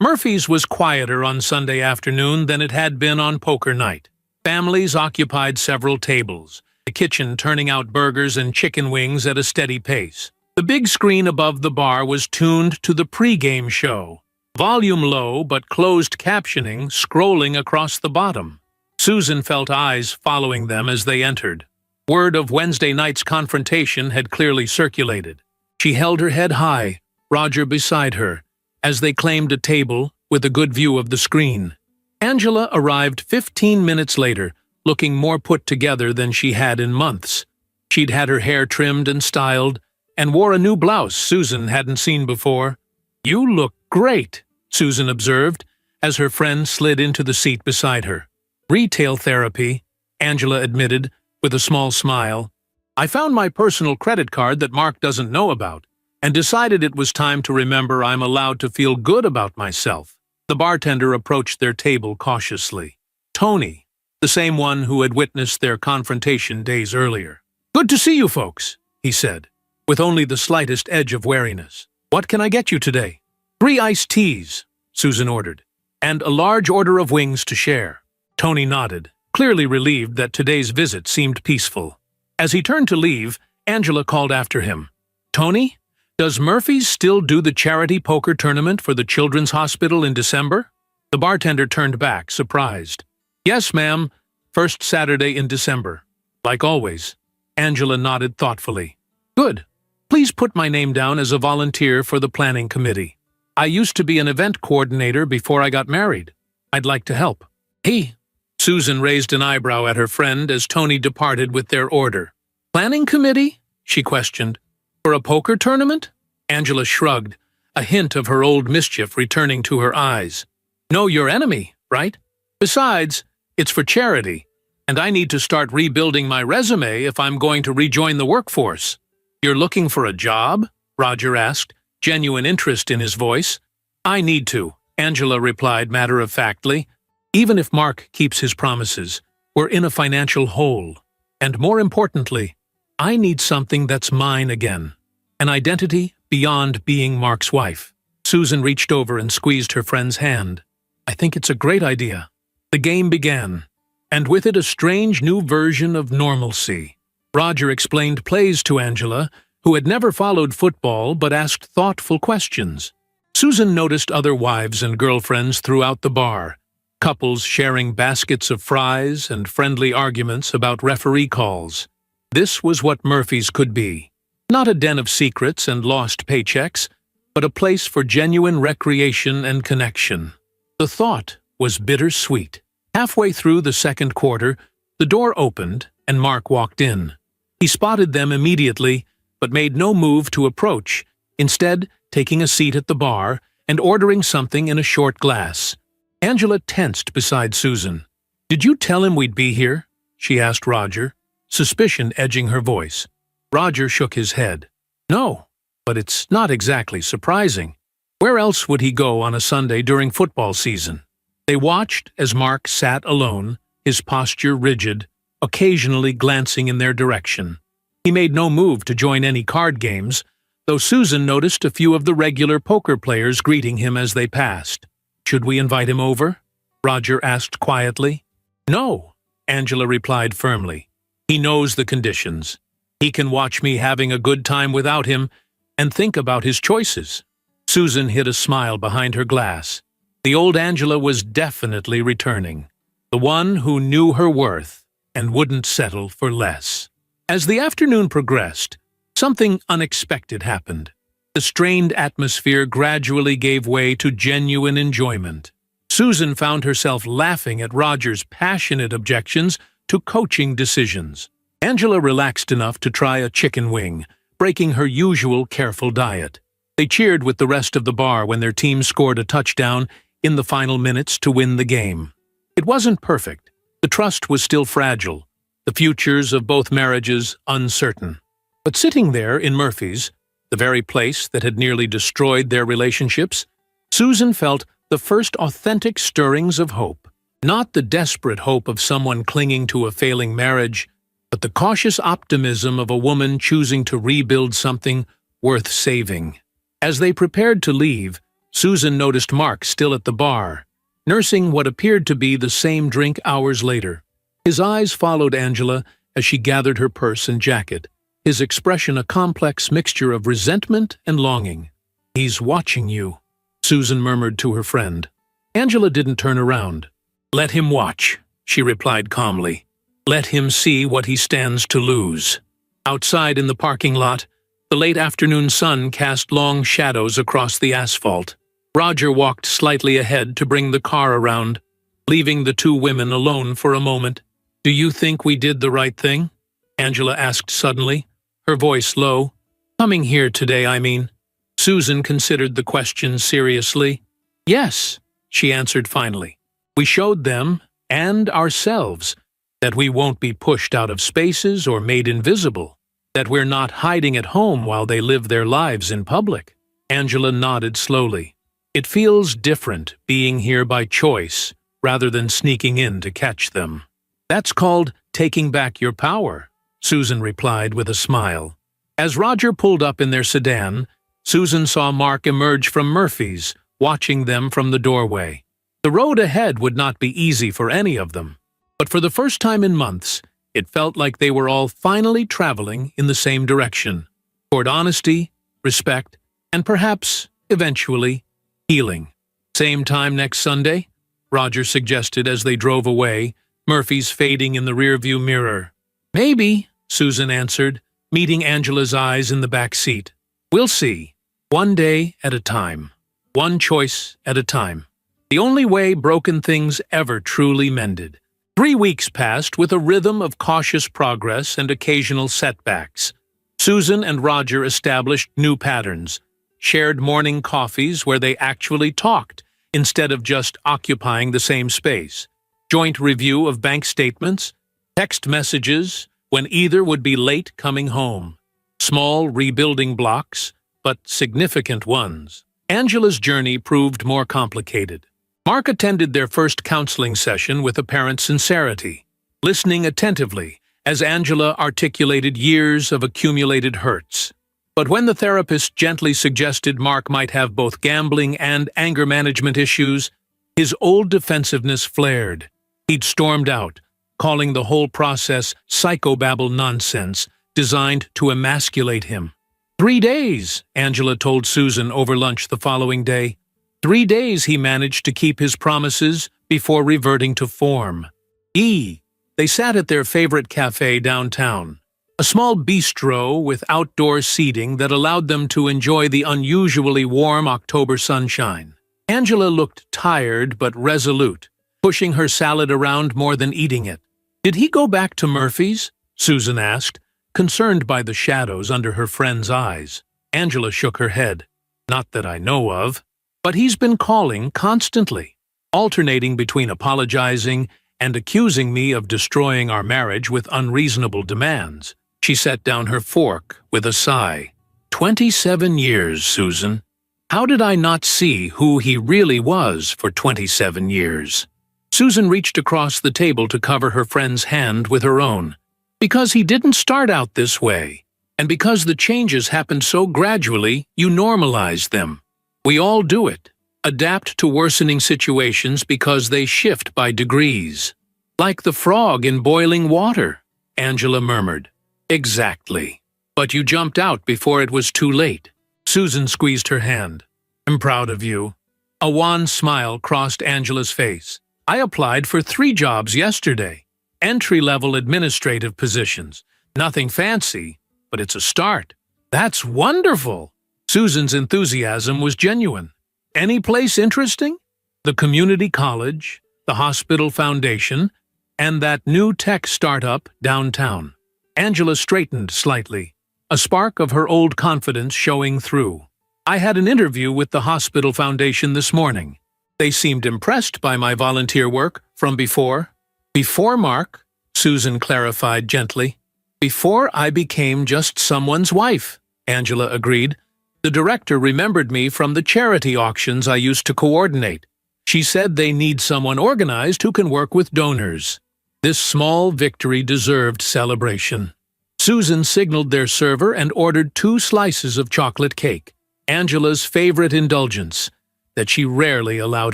Murphy's was quieter on Sunday afternoon than it had been on poker night. Families occupied several tables, the kitchen turning out burgers and chicken wings at a steady pace. The big screen above the bar was tuned to the pre-game show, volume low but closed captioning scrolling across the bottom. Susan felt eyes following them as they entered. Word of Wednesday night's confrontation had clearly circulated. She held her head high, Roger beside her, as they claimed a table with a good view of the screen. Angela arrived 15 minutes later, looking more put together than she had in months. She'd had her hair trimmed and styled, and wore a new blouse Susan hadn't seen before. "You look great," Susan observed, as her friend slid into the seat beside her. "Retail therapy," Angela admitted, with a small smile. "I found my personal credit card that Mark doesn't know about, and decided it was time to remember I'm allowed to feel good about myself." The bartender approached their table cautiously. Tony, the same one who had witnessed their confrontation days earlier. "Good to see you folks," he said, with only the slightest edge of wariness. "What can I get you today?" "3 iced teas," Susan ordered, "and a large order of wings to share." Tony nodded, clearly relieved that today's visit seemed peaceful. As he turned to leave, Angela called after him. "Tony, does Murphy's still do the charity poker tournament for the Children's Hospital in December?" The bartender turned back, surprised. "Yes, ma'am. First Saturday in December. Like always." Angela nodded thoughtfully. "Good. Please put my name down as a volunteer for the planning committee. I used to be an event coordinator before I got married. I'd like to help." "Hey." Susan raised an eyebrow at her friend as Tony departed with their order. "Planning committee?" she questioned. "For a poker tournament?" Angela shrugged, a hint of her old mischief returning to her eyes. "Know your enemy, right? Besides, it's for charity, and I need to start rebuilding my resume if I'm going to rejoin the workforce." "You're looking for a job?" Roger asked, genuine interest in his voice. "I need to," Angela replied matter-of-factly. "Even if Mark keeps his promises, we're in a financial hole. And more importantly, I need something that's mine again. An identity beyond being Mark's wife." Susan reached over and squeezed her friend's hand. "I think it's a great idea." The game began, and with it a strange new version of normalcy. Roger explained plays to Angela, who had never followed football but asked thoughtful questions. Susan noticed other wives and girlfriends throughout the bar, couples sharing baskets of fries and friendly arguments about referee calls. This was what Murphy's could be. Not a den of secrets and lost paychecks, but a place for genuine recreation and connection. The thought was bittersweet. Halfway through the second quarter, the door opened and Mark walked in. He spotted them immediately, but made no move to approach, instead taking a seat at the bar and ordering something in a short glass. Angela tensed beside Susan. "Did you tell him we'd be here?" she asked Roger, suspicion edging her voice. Roger shook his head. "No, but it's not exactly surprising. Where else would he go on a Sunday during football season?" They watched as Mark sat alone, his posture rigid, occasionally glancing in their direction. He made no move to join any card games, though Susan noticed a few of the regular poker players greeting him as they passed. "Should we invite him over?" Roger asked quietly. "No," Angela replied firmly. "He knows the conditions. He can watch me having a good time without him and think about his choices." Susan hid a smile behind her glass. The old Angela was definitely returning, the one who knew her worth and wouldn't settle for less. As the afternoon progressed, something unexpected happened. The strained atmosphere gradually gave way to genuine enjoyment. Susan found herself laughing at Roger's passionate objections to coaching decisions. Angela relaxed enough to try a chicken wing, breaking her usual careful diet. They cheered with the rest of the bar when their team scored a touchdown in the final minutes to win the game. It wasn't perfect. The trust was still fragile, the futures of both marriages uncertain. But sitting there in Murphy's, the very place that had nearly destroyed their relationships, Susan felt the first authentic stirrings of hope. Not the desperate hope of someone clinging to a failing marriage, but the cautious optimism of a woman choosing to rebuild something worth saving. As they prepared to leave, Susan noticed Mark still at the bar, nursing what appeared to be the same drink hours later. His eyes followed Angela as she gathered her purse and jacket, his expression a complex mixture of resentment and longing. "He's watching you," Susan murmured to her friend. Angela didn't turn around. "Let him watch," she replied calmly. "Let him see what he stands to lose." Outside in the parking lot, the late afternoon sun cast long shadows across the asphalt. Roger walked slightly ahead to bring the car around, leaving the two women alone for a moment. "Do you think we did the right thing?" Angela asked suddenly, her voice low. "Coming here today, I mean." Susan considered the question seriously. "Yes," she answered finally. "We showed them, and ourselves, that we won't be pushed out of spaces or made invisible, that we're not hiding at home while they live their lives in public." Angela nodded slowly. "It feels different being here by choice rather than sneaking in to catch them." "That's called taking back your power," Susan replied with a smile. As Roger pulled up in their sedan, Susan saw Mark emerge from Murphy's, watching them from the doorway. The road ahead would not be easy for any of them, but for the first time in months, it felt like they were all finally traveling in the same direction, toward honesty, respect, and perhaps, eventually, healing. "Same time next Sunday?" Roger suggested as they drove away, Murphy's fading in the rearview mirror. "Maybe," Susan answered, meeting Angela's eyes in the back seat. "We'll see. One day at a time. One choice at a time. The only way broken things ever truly mended." 3 weeks passed with a rhythm of cautious progress and occasional setbacks. Susan and Roger established new patterns, shared morning coffees where they actually talked instead of just occupying the same space, joint review of bank statements, text messages when either would be late coming home. Small rebuilding blocks, but significant ones. Angela's journey proved more complicated. Mark attended their first counseling session with apparent sincerity, listening attentively as Angela articulated years of accumulated hurts. But when the therapist gently suggested Mark might have both gambling and anger management issues, his old defensiveness flared. He'd stormed out, calling the whole process psychobabble nonsense designed to emasculate him. 3 days, Angela told Susan over lunch the following day. 3 days he managed to keep his promises before reverting to form. They sat at their favorite cafe downtown, a small bistro with outdoor seating that allowed them to enjoy the unusually warm October sunshine. Angela looked tired but resolute, pushing her salad around more than eating it. "Did he go back to Murphy's?" Susan asked, concerned by the shadows under her friend's eyes. Angela shook her head. "Not that I know of. But he's been calling constantly, alternating between apologizing and accusing me of destroying our marriage with unreasonable demands." She set down her fork with a sigh. 27 years, Susan. How did I not see who he really was for 27 years? Susan reached across the table to cover her friend's hand with her own. "Because he didn't start out this way, and because the changes happened so gradually, you normalized them. We all do it, adapt to worsening situations because they shift by degrees. Like the frog in boiling water," Angela murmured. "Exactly. But you jumped out before it was too late." Susan squeezed her hand. "I'm proud of you." A wan smile crossed Angela's face. "I applied for 3 jobs yesterday. Entry-level administrative positions. Nothing fancy, but it's a start." "That's wonderful!" Susan's enthusiasm was genuine. "Any place interesting?" "The community college, the hospital foundation, and that new tech startup downtown." Angela straightened slightly, a spark of her old confidence showing through. "I had an interview with the hospital foundation this morning. They seemed impressed by my volunteer work from before." "Before Mark," Susan clarified gently. "Before I became just someone's wife," Angela agreed. "The director remembered me from the charity auctions I used to coordinate. She said they need someone organized who can work with donors." This small victory deserved celebration. Susan signaled their server and ordered 2 slices of chocolate cake, Angela's favorite indulgence. that she rarely allowed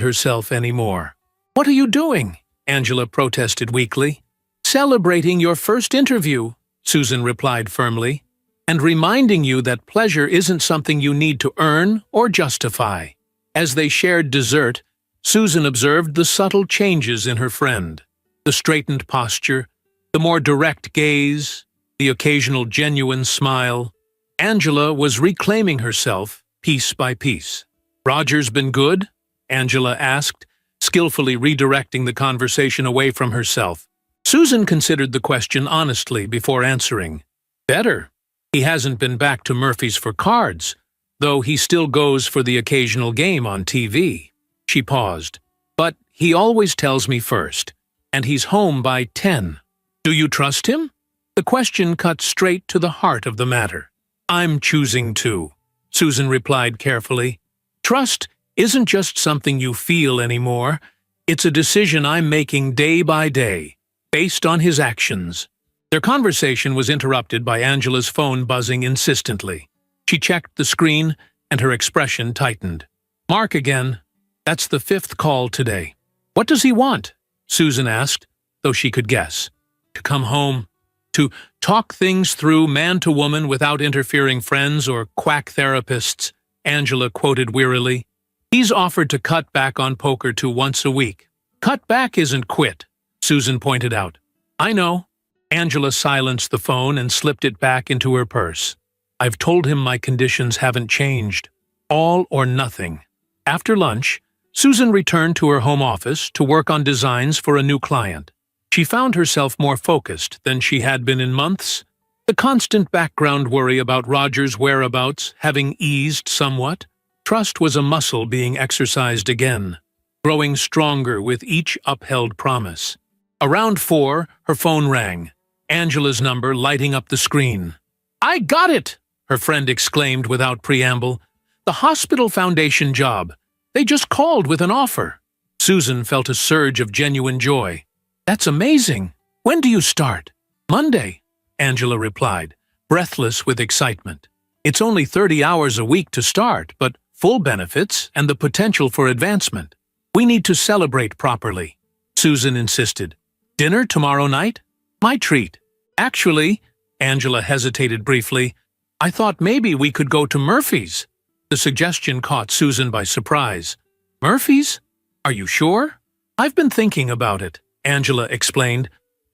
herself anymore. "What are you doing?" Angela protested weakly. "Celebrating your first interview," Susan replied firmly, "and reminding you that pleasure isn't something you need to earn or justify." As they shared dessert, Susan observed the subtle changes in her friend. The straightened posture, the more direct gaze, the occasional genuine smile. Angela was reclaiming herself piece by piece. "Roger's been good?" Angela asked, skillfully redirecting the conversation away from herself. Susan considered the question honestly before answering. "Better. He hasn't been back to Murphy's for cards, though he still goes for the occasional game on TV." She paused. "But he always tells me first, and he's home by 10. Do you trust him?" The question cut straight to the heart of the matter. "I'm choosing to," Susan replied carefully. "Trust isn't just something you feel anymore. It's a decision I'm making day by day, based on his actions." Their conversation was interrupted by Angela's phone buzzing insistently. She checked the screen, and her expression tightened. "Mark again. That's the 5th call today." "What does he want?" Susan asked, though she could guess. "To come home. To talk things through man to woman without interfering friends or quack therapists," Angela quoted wearily. "He's offered to cut back on poker to once a week." "Cut back isn't quit," Susan pointed out. "I know." Angela silenced the phone and slipped it back into her purse. "I've told him my conditions haven't changed. All or nothing." After lunch, Susan returned to her home office to work on designs for a new client. She found herself more focused than she had been in months, the constant background worry about Roger's whereabouts having eased somewhat. Trust was a muscle being exercised again, growing stronger with each upheld promise. Around 4, her phone rang, Angela's number lighting up the screen. "I got it!" her friend exclaimed without preamble. "The hospital foundation job. They just called with an offer." Susan felt a surge of genuine joy. "That's amazing. When do you start?" "Monday," Angela replied, breathless with excitement. "It's only 30 hours a week to start, but full benefits and the potential for advancement. We need to celebrate properly," Susan insisted. "Dinner tomorrow night?" "My treat." "Actually," Angela hesitated briefly, "I thought maybe we could go to Murphy's." The suggestion caught Susan by surprise. "Murphy's? Are you sure?" "I've been thinking about it," Angela explained.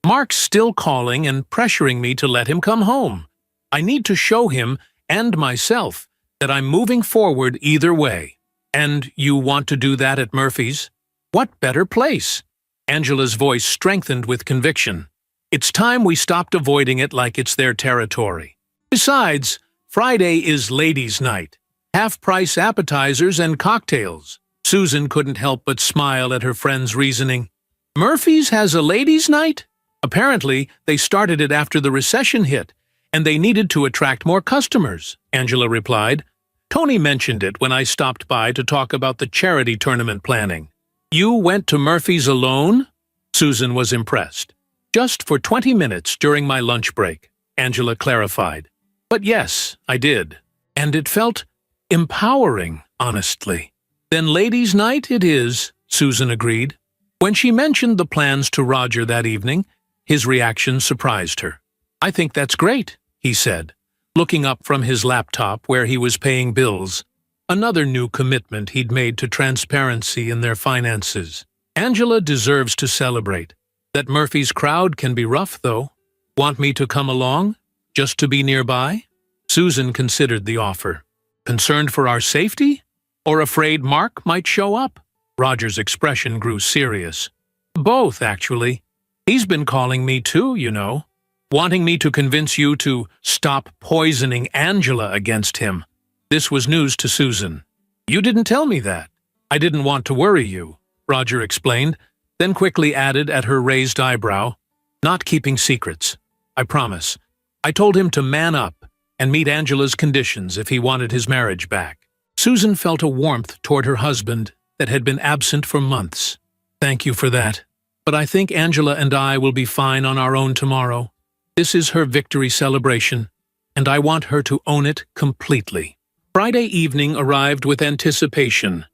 "Mark's still calling and pressuring me to let him come home. I need to show him, and myself, that I'm moving forward either way." "And you want to do that at Murphy's? What better place?" Angela's voice strengthened with conviction. "It's time we stopped avoiding it like it's their territory. Besides, Friday is ladies' night. Half-price appetizers and cocktails." Susan couldn't help but smile at her friend's reasoning. "Murphy's has a ladies' night?" "Apparently, they started it after the recession hit, and they needed to attract more customers," Angela replied. "Tony mentioned it when I stopped by to talk about the charity tournament planning." "You went to Murphy's alone?" Susan was impressed. "Just for 20 minutes during my lunch break," Angela clarified. "But yes, I did. And it felt empowering, honestly." "Then ladies' night it is," Susan agreed. When she mentioned the plans to Roger that evening, his reaction surprised her. "I think that's great," he said, looking up from his laptop where he was paying bills. Another new commitment he'd made to transparency in their finances. "Angela deserves to celebrate. That Murphy's crowd can be rough, though. Want me to come along? Just to be nearby?" Susan considered the offer. "Concerned for our safety? Or afraid Mark might show up?" Roger's expression grew serious. "Both, actually. He's been calling me too, you know. Wanting me to convince you to stop poisoning Angela against him." This was news to Susan. "You didn't tell me that." "I didn't want to worry you," Roger explained, then quickly added at her raised eyebrow, "Not keeping secrets. I promise. I told him to man up and meet Angela's conditions if he wanted his marriage back." Susan felt a warmth toward her husband that had been absent for months. "Thank you for that. But I think Angela and I will be fine on our own tomorrow. This is her victory celebration, and I want her to own it completely." Friday evening arrived with anticipation.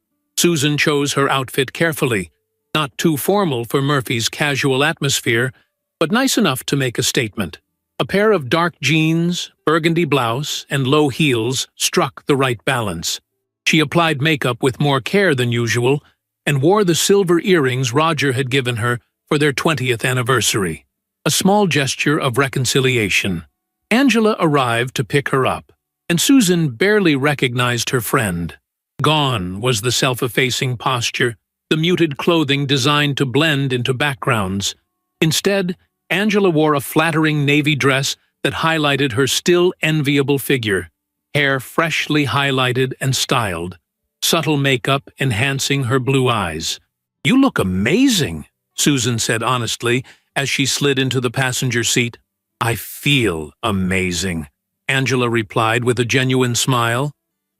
Susan chose her outfit carefully, not too formal for Murphy's casual atmosphere, but nice enough to make a statement. A pair of dark jeans, burgundy blouse, and low heels struck the right balance. She applied makeup with more care than usual and wore the silver earrings Roger had given her for their 20th anniversary, a small gesture of reconciliation. Angela arrived to pick her up, and Susan barely recognized her friend. Gone was the self-effacing posture, the muted clothing designed to blend into backgrounds. Instead, Angela wore a flattering navy dress that highlighted her still enviable figure, hair freshly highlighted and styled, subtle makeup enhancing her blue eyes. "You look amazing," Susan said honestly as she slid into the passenger seat. "I feel amazing," Angela replied with a genuine smile.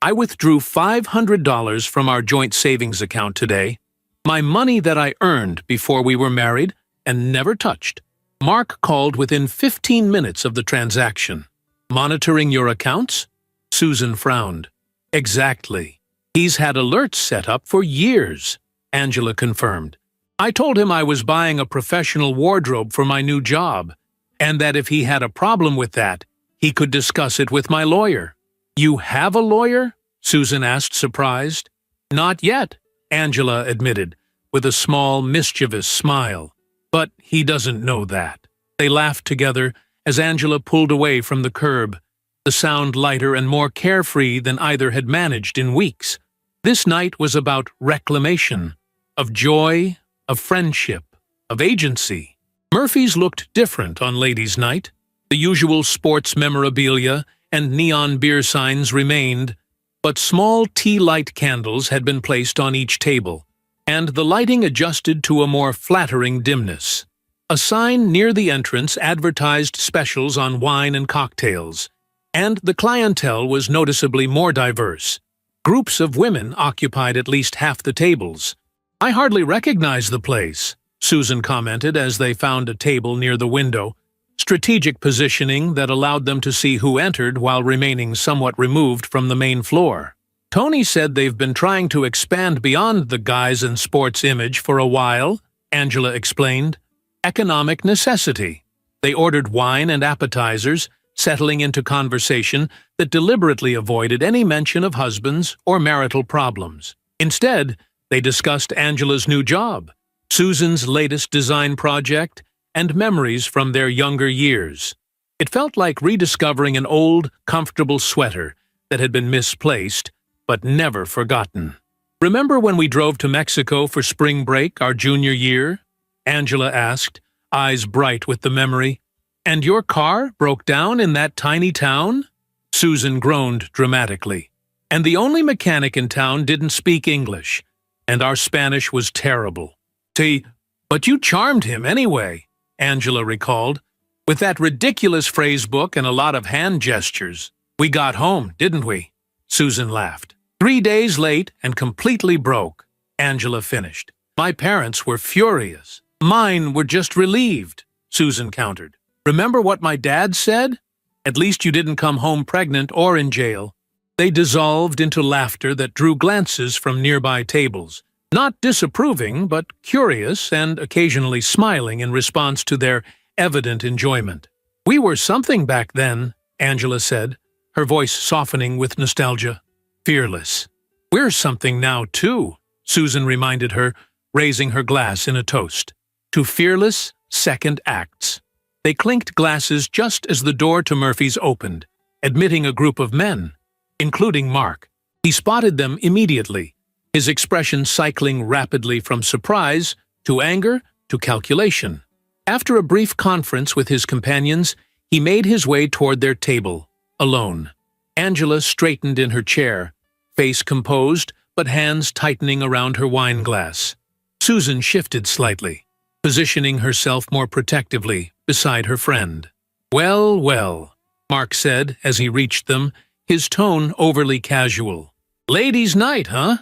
"I withdrew $500 from our joint savings account today, my money that I earned before we were married and never touched. Mark called within 15 minutes of the transaction." "Monitoring your accounts?" Susan frowned. "Exactly. He's had alerts set up for years," Angela confirmed. "I told him I was buying a professional wardrobe for my new job, and that if he had a problem with that, he could discuss it with my lawyer." "You have a lawyer?" Susan asked, surprised. "Not yet," Angela admitted, with a small, mischievous smile. "But he doesn't know that." They laughed together as Angela pulled away from the curb, the sound lighter and more carefree than either had managed in weeks. This night was about reclamation, of joy, of friendship, of agency. Murphy's looked different on Ladies' Night. The usual sports memorabilia and neon beer signs remained, but small tea light candles had been placed on each table, and the lighting adjusted to a more flattering dimness. A sign near the entrance advertised specials on wine and cocktails, and the clientele was noticeably more diverse. Groups of women occupied at least half the tables. "I hardly recognize the place," Susan commented as they found a table near the window, strategic positioning that allowed them to see who entered while remaining somewhat removed from the main floor. "Tony said they've been trying to expand beyond the guys and sports image for a while," Angela explained. "Economic necessity." They ordered wine and appetizers, settling into conversation that deliberately avoided any mention of husbands or marital problems. Instead, they discussed Angela's new job, Susan's latest design project, and memories from their younger years. It felt like rediscovering an old, comfortable sweater that had been misplaced, but never forgotten. "Remember when we drove to Mexico for spring break our junior year?" Angela asked, eyes bright with the memory. "And your car broke down in that tiny town?" Susan groaned dramatically. "And the only mechanic in town didn't speak English, and our Spanish was terrible. See, but you charmed him anyway," Angela recalled, "with that ridiculous phrase book and a lot of hand gestures. We got home, didn't we?" Susan laughed. "3 days late and completely broke," Angela finished. "My parents were furious. Mine were just relieved," Susan countered. "Remember what my dad said? At least you didn't come home pregnant or in jail." They dissolved into laughter that drew glances from nearby tables, not disapproving but curious and occasionally smiling in response to their evident enjoyment. "We were something back then," Angela said, her voice softening with nostalgia. "Fearless." "We're something now, too," Susan reminded her, raising her glass in a toast. "To fearless second acts." They clinked glasses just as the door to Murphy's opened, admitting a group of men, including Mark. He spotted them immediately, his expression cycling rapidly from surprise to anger to calculation. After a brief conference with his companions, he made his way toward their table, alone. Angela straightened in her chair, face composed but hands tightening around her wine glass. Susan shifted slightly, positioning herself more protectively beside her friend. "Well, well," Mark said as he reached them, his tone overly casual. "Ladies' night, huh?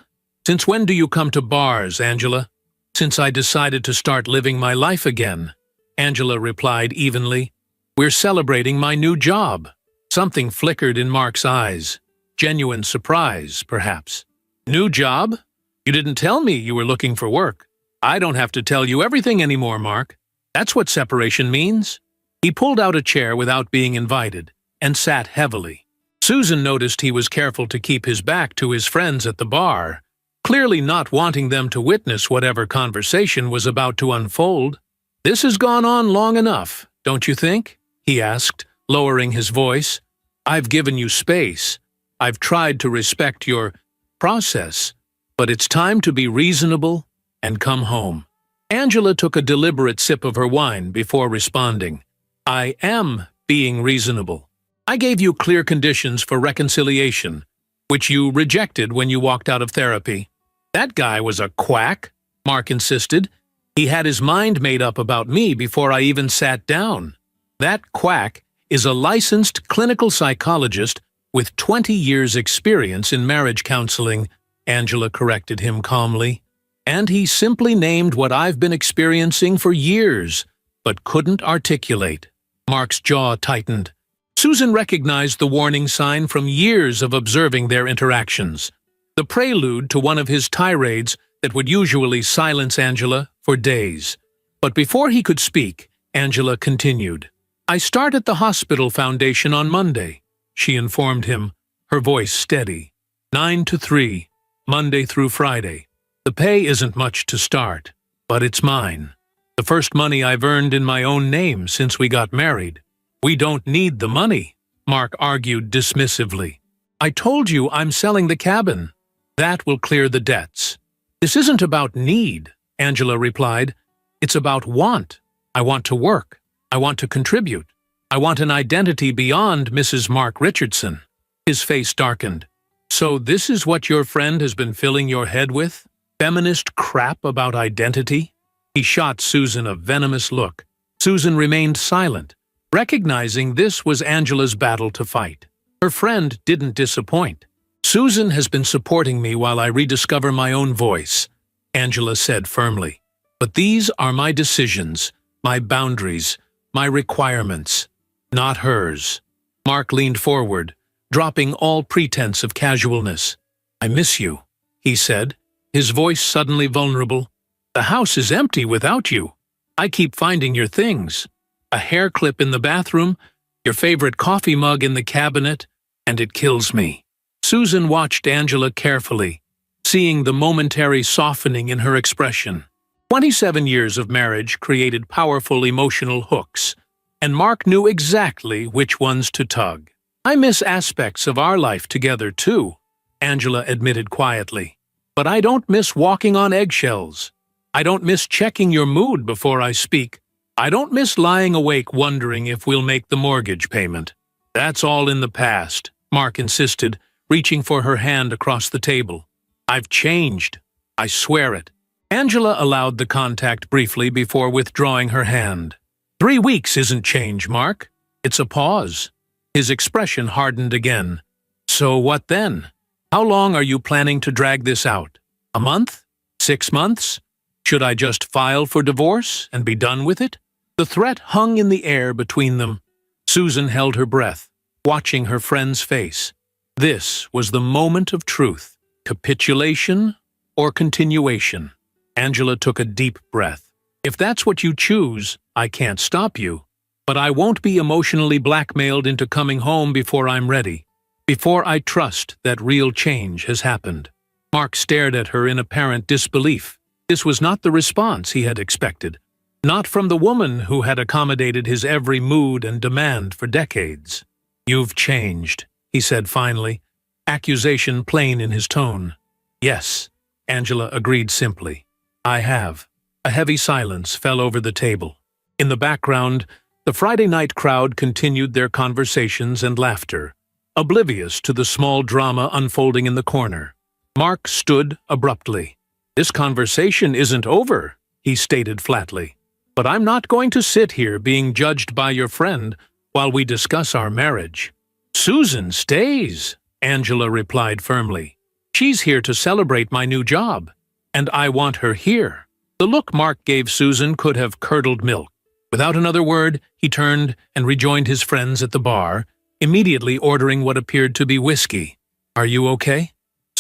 Since when do you come to bars, Angela?" "Since I decided to start living my life again," Angela replied evenly. "We're celebrating my new job." Something flickered in Mark's eyes. Genuine surprise, perhaps. "New job? You didn't tell me you were looking for work. I don't have to tell you everything anymore, Mark. That's what separation means." He pulled out a chair without being invited and sat heavily. Susan noticed he was careful to keep his back to his friends at the bar, clearly not wanting them to witness whatever conversation was about to unfold. "This has gone on long enough, don't you think?" he asked, lowering his voice. "I've given you space. I've tried to respect your process, but it's time to be reasonable and come home." Angela took a deliberate sip of her wine before responding. "I am being reasonable. I gave you clear conditions for reconciliation, which you rejected when you walked out of therapy." "That guy was a quack," Mark insisted. "He had his mind made up about me before I even sat down." "That quack is a licensed clinical psychologist with 20 years' experience in marriage counseling," Angela corrected him calmly. "And he simply named what I've been experiencing for years, but couldn't articulate." Mark's jaw tightened. Susan recognized the warning sign from years of observing their interactions, the prelude to one of his tirades that would usually silence Angela for days. But before he could speak, Angela continued. "I start at the hospital foundation on Monday," she informed him, her voice steady. 9 to 3, Monday through Friday. The pay isn't much to start, but it's mine. The first money I've earned in my own name since we got married. "We don't need the money," Mark argued dismissively. "I told you I'm selling the cabin. That will clear the debts." "This isn't about need," Angela replied. "It's about want. I want to work. I want to contribute. I want an identity beyond Mrs. Mark Richardson." His face darkened. "So this is what your friend has been filling your head with? Feminist crap about identity?" He shot Susan a venomous look. Susan remained silent, recognizing this was Angela's battle to fight. Her friend didn't disappoint. "Susan has been supporting me while I rediscover my own voice," Angela said firmly. "But these are my decisions, my boundaries, my requirements, not hers." Mark leaned forward, dropping all pretense of casualness. "I miss you," he said, his voice suddenly vulnerable. "The house is empty without you. I keep finding your things. A hair clip in the bathroom, your favorite coffee mug in the cabinet, and it kills me." Susan watched Angela carefully, seeing the momentary softening in her expression. 27 years of marriage created powerful emotional hooks, and Mark knew exactly which ones to tug. "I miss aspects of our life together, too," Angela admitted quietly. "But I don't miss walking on eggshells. I don't miss checking your mood before I speak. I don't miss lying awake wondering if we'll make the mortgage payment." "That's all in the past," Mark insisted, reaching for her hand across the table. "I've changed. I swear it." Angela allowed the contact briefly before withdrawing her hand. 3 weeks isn't change, Mark. It's a pause." His expression hardened again. "So what then? How long are you planning to drag this out? A month? 6 months? Should I just file for divorce and be done with it?" The threat hung in the air between them. Susan held her breath, watching her friend's face. This was the moment of truth. Capitulation or continuation? Angela took a deep breath. "If that's what you choose, I can't stop you. But I won't be emotionally blackmailed into coming home before I'm ready, before I trust that real change has happened." Mark stared at her in apparent disbelief. This was not the response he had expected. Not from the woman who had accommodated his every mood and demand for decades. "You've changed," he said finally, accusation plain in his tone. "Yes," Angela agreed simply. "I have." A heavy silence fell over the table. In the background, the Friday night crowd continued their conversations and laughter, oblivious to the small drama unfolding in the corner. Mark stood abruptly. "This conversation isn't over," he stated flatly. "But I'm not going to sit here being judged by your friend while we discuss our marriage." "Susan stays," Angela replied firmly. "She's here to celebrate my new job, and I want her here." The look Mark gave Susan could have curdled milk. Without another word, he turned and rejoined his friends at the bar, immediately ordering what appeared to be whiskey. "Are you okay?"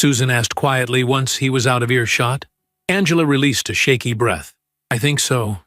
Susan asked quietly once he was out of earshot. Angela released a shaky breath. I think so.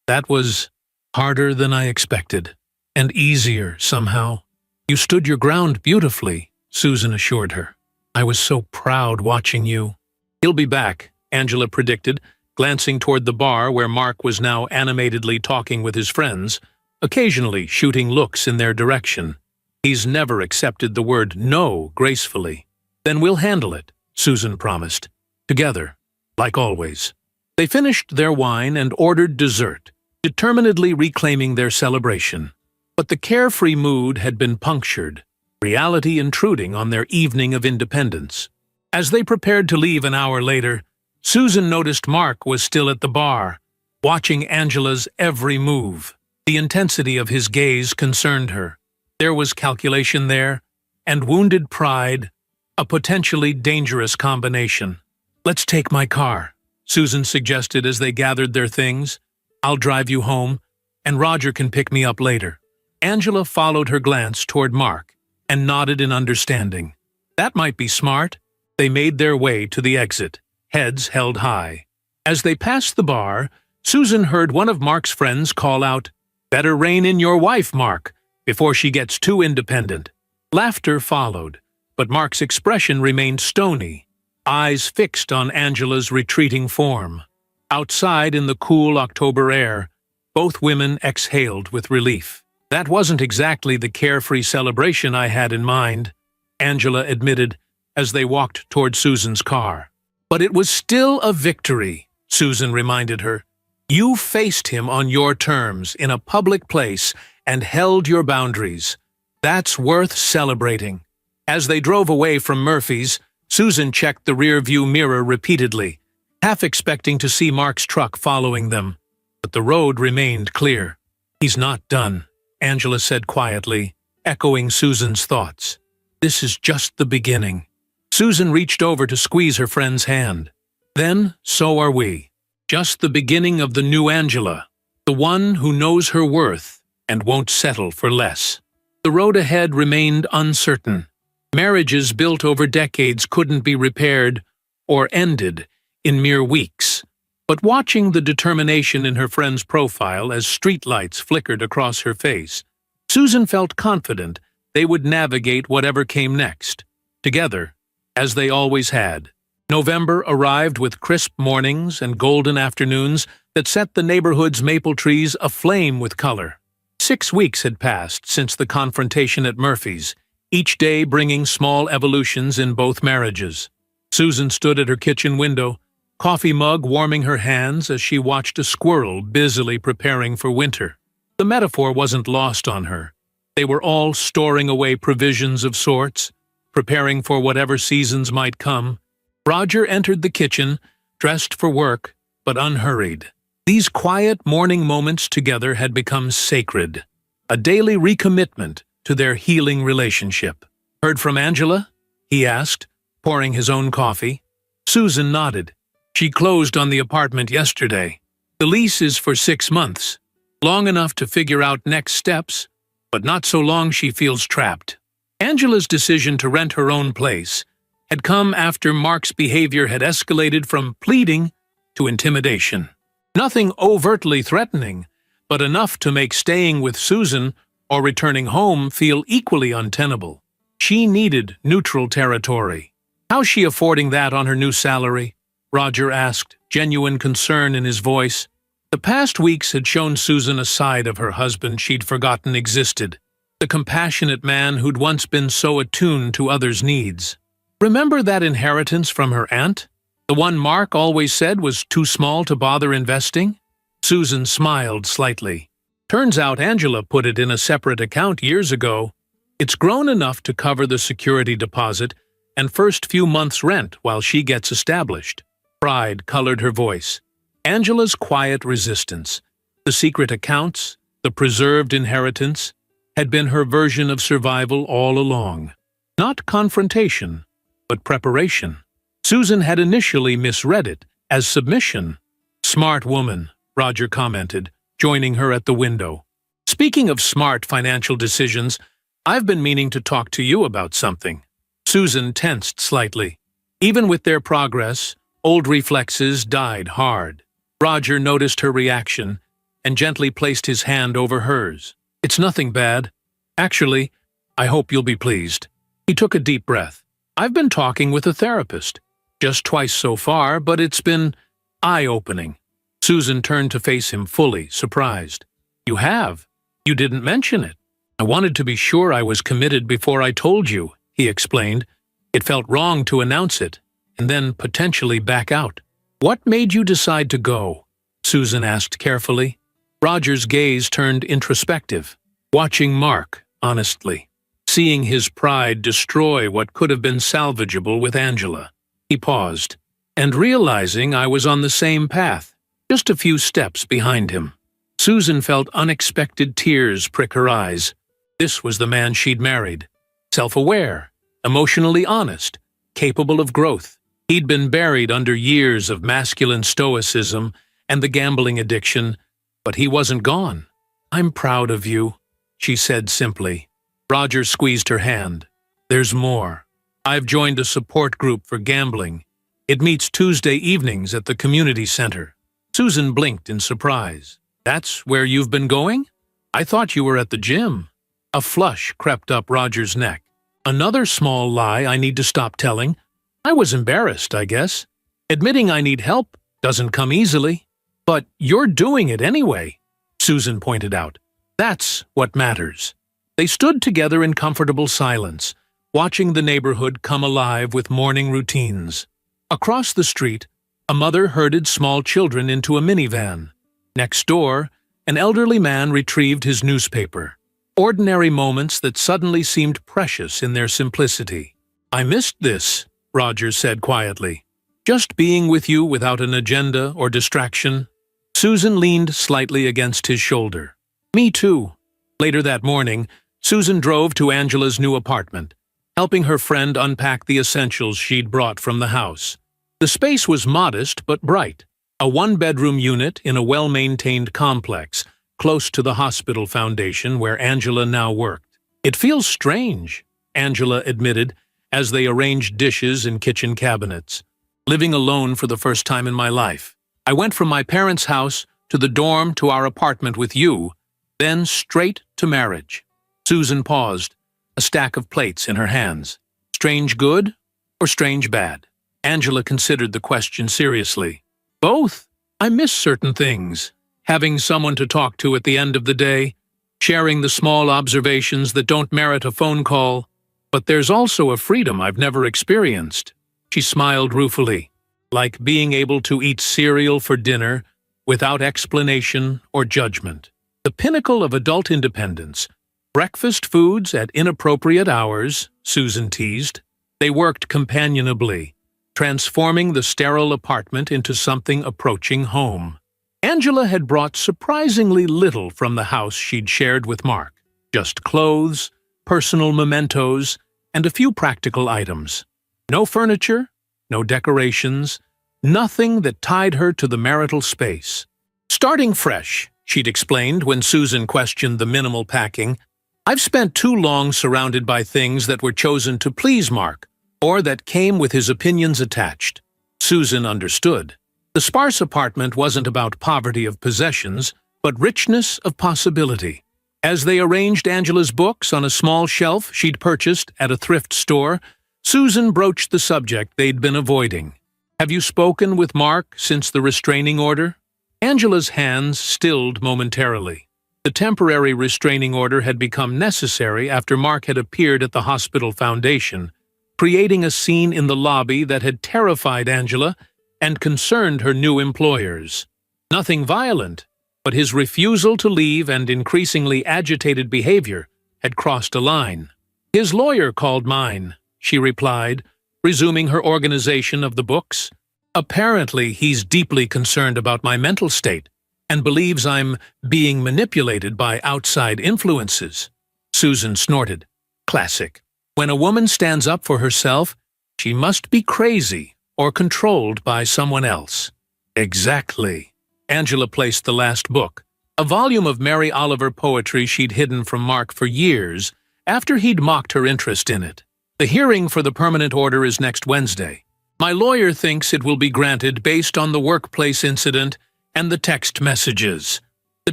That was harder than I expected. And easier, somehow. You stood your ground beautifully, Susan assured her. I was so proud watching you. He'll be back, Angela predicted, glancing toward the bar where Mark was now animatedly talking with his friends, occasionally shooting looks in their direction. He's never accepted the word no gracefully. Then we'll handle it, Susan promised. Together, like always. They finished their wine and ordered dessert, determinedly reclaiming their celebration. But the carefree mood had been punctured, reality intruding on their evening of independence. As they prepared to leave an hour later, Susan noticed Mark was still at the bar, watching Angela's every move. The intensity of his gaze concerned her. There was calculation there, and wounded pride, a potentially dangerous combination. Let's take my car, Susan suggested as they gathered their things. I'll drive you home, and Roger can pick me up later. Angela followed her glance toward Mark and nodded in understanding. That might be smart. They made their way to the exit, heads held high. As they passed the bar, Susan heard one of Mark's friends call out, "Better rein in your wife, Mark, before she gets too independent." Laughter followed, but Mark's expression remained stony, eyes fixed on Angela's retreating form. Outside in the cool October air, both women exhaled with relief. That wasn't exactly the carefree celebration I had in mind, Angela admitted as they walked toward Susan's car. But it was still a victory, Susan reminded her. You faced him on your terms in a public place and held your boundaries. That's worth celebrating. As they drove away from Murphy's, Susan checked the rear-view mirror repeatedly, half expecting to see Mark's truck following them. But the road remained clear. He's not done, Angela said quietly, echoing Susan's thoughts. This is just the beginning. Susan reached over to squeeze her friend's hand. Then, so are we. Just the beginning of the new Angela, the one who knows her worth and won't settle for less. The road ahead remained uncertain. Marriages built over decades couldn't be repaired or ended in mere weeks. But watching the determination in her friend's profile as streetlights flickered across her face, Susan felt confident they would navigate whatever came next, together, as they always had. November arrived with crisp mornings and golden afternoons that set the neighborhood's maple trees aflame with color. 6 weeks had passed since the confrontation at Murphy's, each day bringing small evolutions in both marriages. Susan stood at her kitchen window, coffee mug warming her hands as she watched a squirrel busily preparing for winter. The metaphor wasn't lost on her. They were all storing away provisions of sorts, preparing for whatever seasons might come. Roger entered the kitchen, dressed for work, but unhurried. These quiet morning moments together had become sacred, a daily recommitment to their healing relationship. Heard from Angela? He asked, pouring his own coffee. Susan nodded. She closed on the apartment yesterday. The lease is for 6 months, long enough to figure out next steps, but not so long she feels trapped. Angela's decision to rent her own place had come after Mark's behavior had escalated from pleading to intimidation. Nothing overtly threatening, but enough to make staying with Susan or returning home feel equally untenable. She needed neutral territory. How's she affording that on her new salary? Roger asked, genuine concern in his voice. The past weeks had shown Susan a side of her husband she'd forgotten existed, the compassionate man who'd once been so attuned to others' needs. Remember that inheritance from her aunt? The one Mark always said was too small to bother investing? Susan smiled slightly. Turns out Angela put it in a separate account years ago. It's grown enough to cover the security deposit and first few months' rent while she gets established. Pride colored her voice. Angela's quiet resistance, the secret accounts, the preserved inheritance, had been her version of survival all along. Not confrontation, but preparation. Susan had initially misread it as submission. Smart woman, Roger commented, joining her at the window. Speaking of smart financial decisions, I've been meaning to talk to you about something. Susan tensed slightly. Even with their progress, old reflexes died hard. Roger noticed her reaction and gently placed his hand over hers. "It's nothing bad. Actually, I hope you'll be pleased." He took a deep breath. "I've been talking with a therapist. Just twice so far, but it's been eye-opening." Susan turned to face him fully, surprised. "You have? You didn't mention it." "I wanted to be sure I was committed before I told you," he explained. "It felt wrong to announce it, and then potentially back out." "What made you decide to go?" Susan asked carefully. Roger's gaze turned introspective, watching Mark, honestly, seeing his pride destroy what could have been salvageable with Angela. He paused, and realizing I was on the same path, just a few steps behind him. Susan felt unexpected tears prick her eyes. This was the man she'd married. Self-aware, emotionally honest, capable of growth. He'd been buried under years of masculine stoicism and the gambling addiction, but he wasn't gone. "I'm proud of you," she said simply. Roger squeezed her hand. "There's more. I've joined a support group for gambling. It meets Tuesday evenings at the community center." Susan blinked in surprise. "That's where you've been going? I thought you were at the gym." A flush crept up Roger's neck. "Another small lie I need to stop telling. I was embarrassed, I guess. Admitting I need help doesn't come easily. But you're doing it anyway," Susan pointed out. "That's what matters." They stood together in comfortable silence, watching the neighborhood come alive with morning routines. Across the street, a mother herded small children into a minivan. Next door, an elderly man retrieved his newspaper. Ordinary moments that suddenly seemed precious in their simplicity. "I missed this," Roger said quietly. "Just being with you without an agenda or distraction." Susan leaned slightly against his shoulder. "Me too." Later that morning, Susan drove to Angela's new apartment, helping her friend unpack the essentials she'd brought from the house. The space was modest but bright, a one-bedroom unit in a well-maintained complex, close to the hospital foundation where Angela now worked. "It feels strange," Angela admitted, as they arranged dishes in kitchen cabinets. "Living alone for the first time in my life. I went from my parents' house to the dorm to our apartment with you, then straight to marriage." Susan paused, a stack of plates in her hands. "Strange good or strange bad?" Angela considered the question seriously. "Both. I miss certain things. Having someone to talk to at the end of the day, sharing the small observations that don't merit a phone call. But there's also a freedom I've never experienced." She smiled ruefully, like being able to eat cereal for dinner without explanation or judgment. The pinnacle of adult independence. Breakfast foods at inappropriate hours, Susan teased. They worked companionably, transforming the sterile apartment into something approaching home. Angela had brought surprisingly little from the house she'd shared with Mark. Just clothes, personal mementos, and a few practical items. No furniture, no decorations, nothing that tied her to the marital space. "Starting fresh," she'd explained when Susan questioned the minimal packing. "I've spent too long surrounded by things that were chosen to please Mark, or that came with his opinions attached." Susan understood. The sparse apartment wasn't about poverty of possessions, but richness of possibility. As they arranged Angela's books on a small shelf she'd purchased at a thrift store, Susan broached the subject they'd been avoiding. "Have you spoken with Mark since the restraining order?" Angela's hands stilled momentarily. The temporary restraining order had become necessary after Mark had appeared at the hospital foundation, creating a scene in the lobby that had terrified Angela and concerned her new employers. Nothing violent, but his refusal to leave and increasingly agitated behavior had crossed a line. "His lawyer called mine," she replied, resuming her organization of the books. "Apparently, he's deeply concerned about my mental state and believes I'm being manipulated by outside influences." Susan snorted. Classic. When a woman stands up for herself, she must be crazy or controlled by someone else. Exactly. Angela placed the last book, a volume of Mary Oliver poetry she'd hidden from Mark for years after he'd mocked her interest in it. "The hearing for the permanent order is next Wednesday. My lawyer thinks it will be granted based on the workplace incident and the text messages. The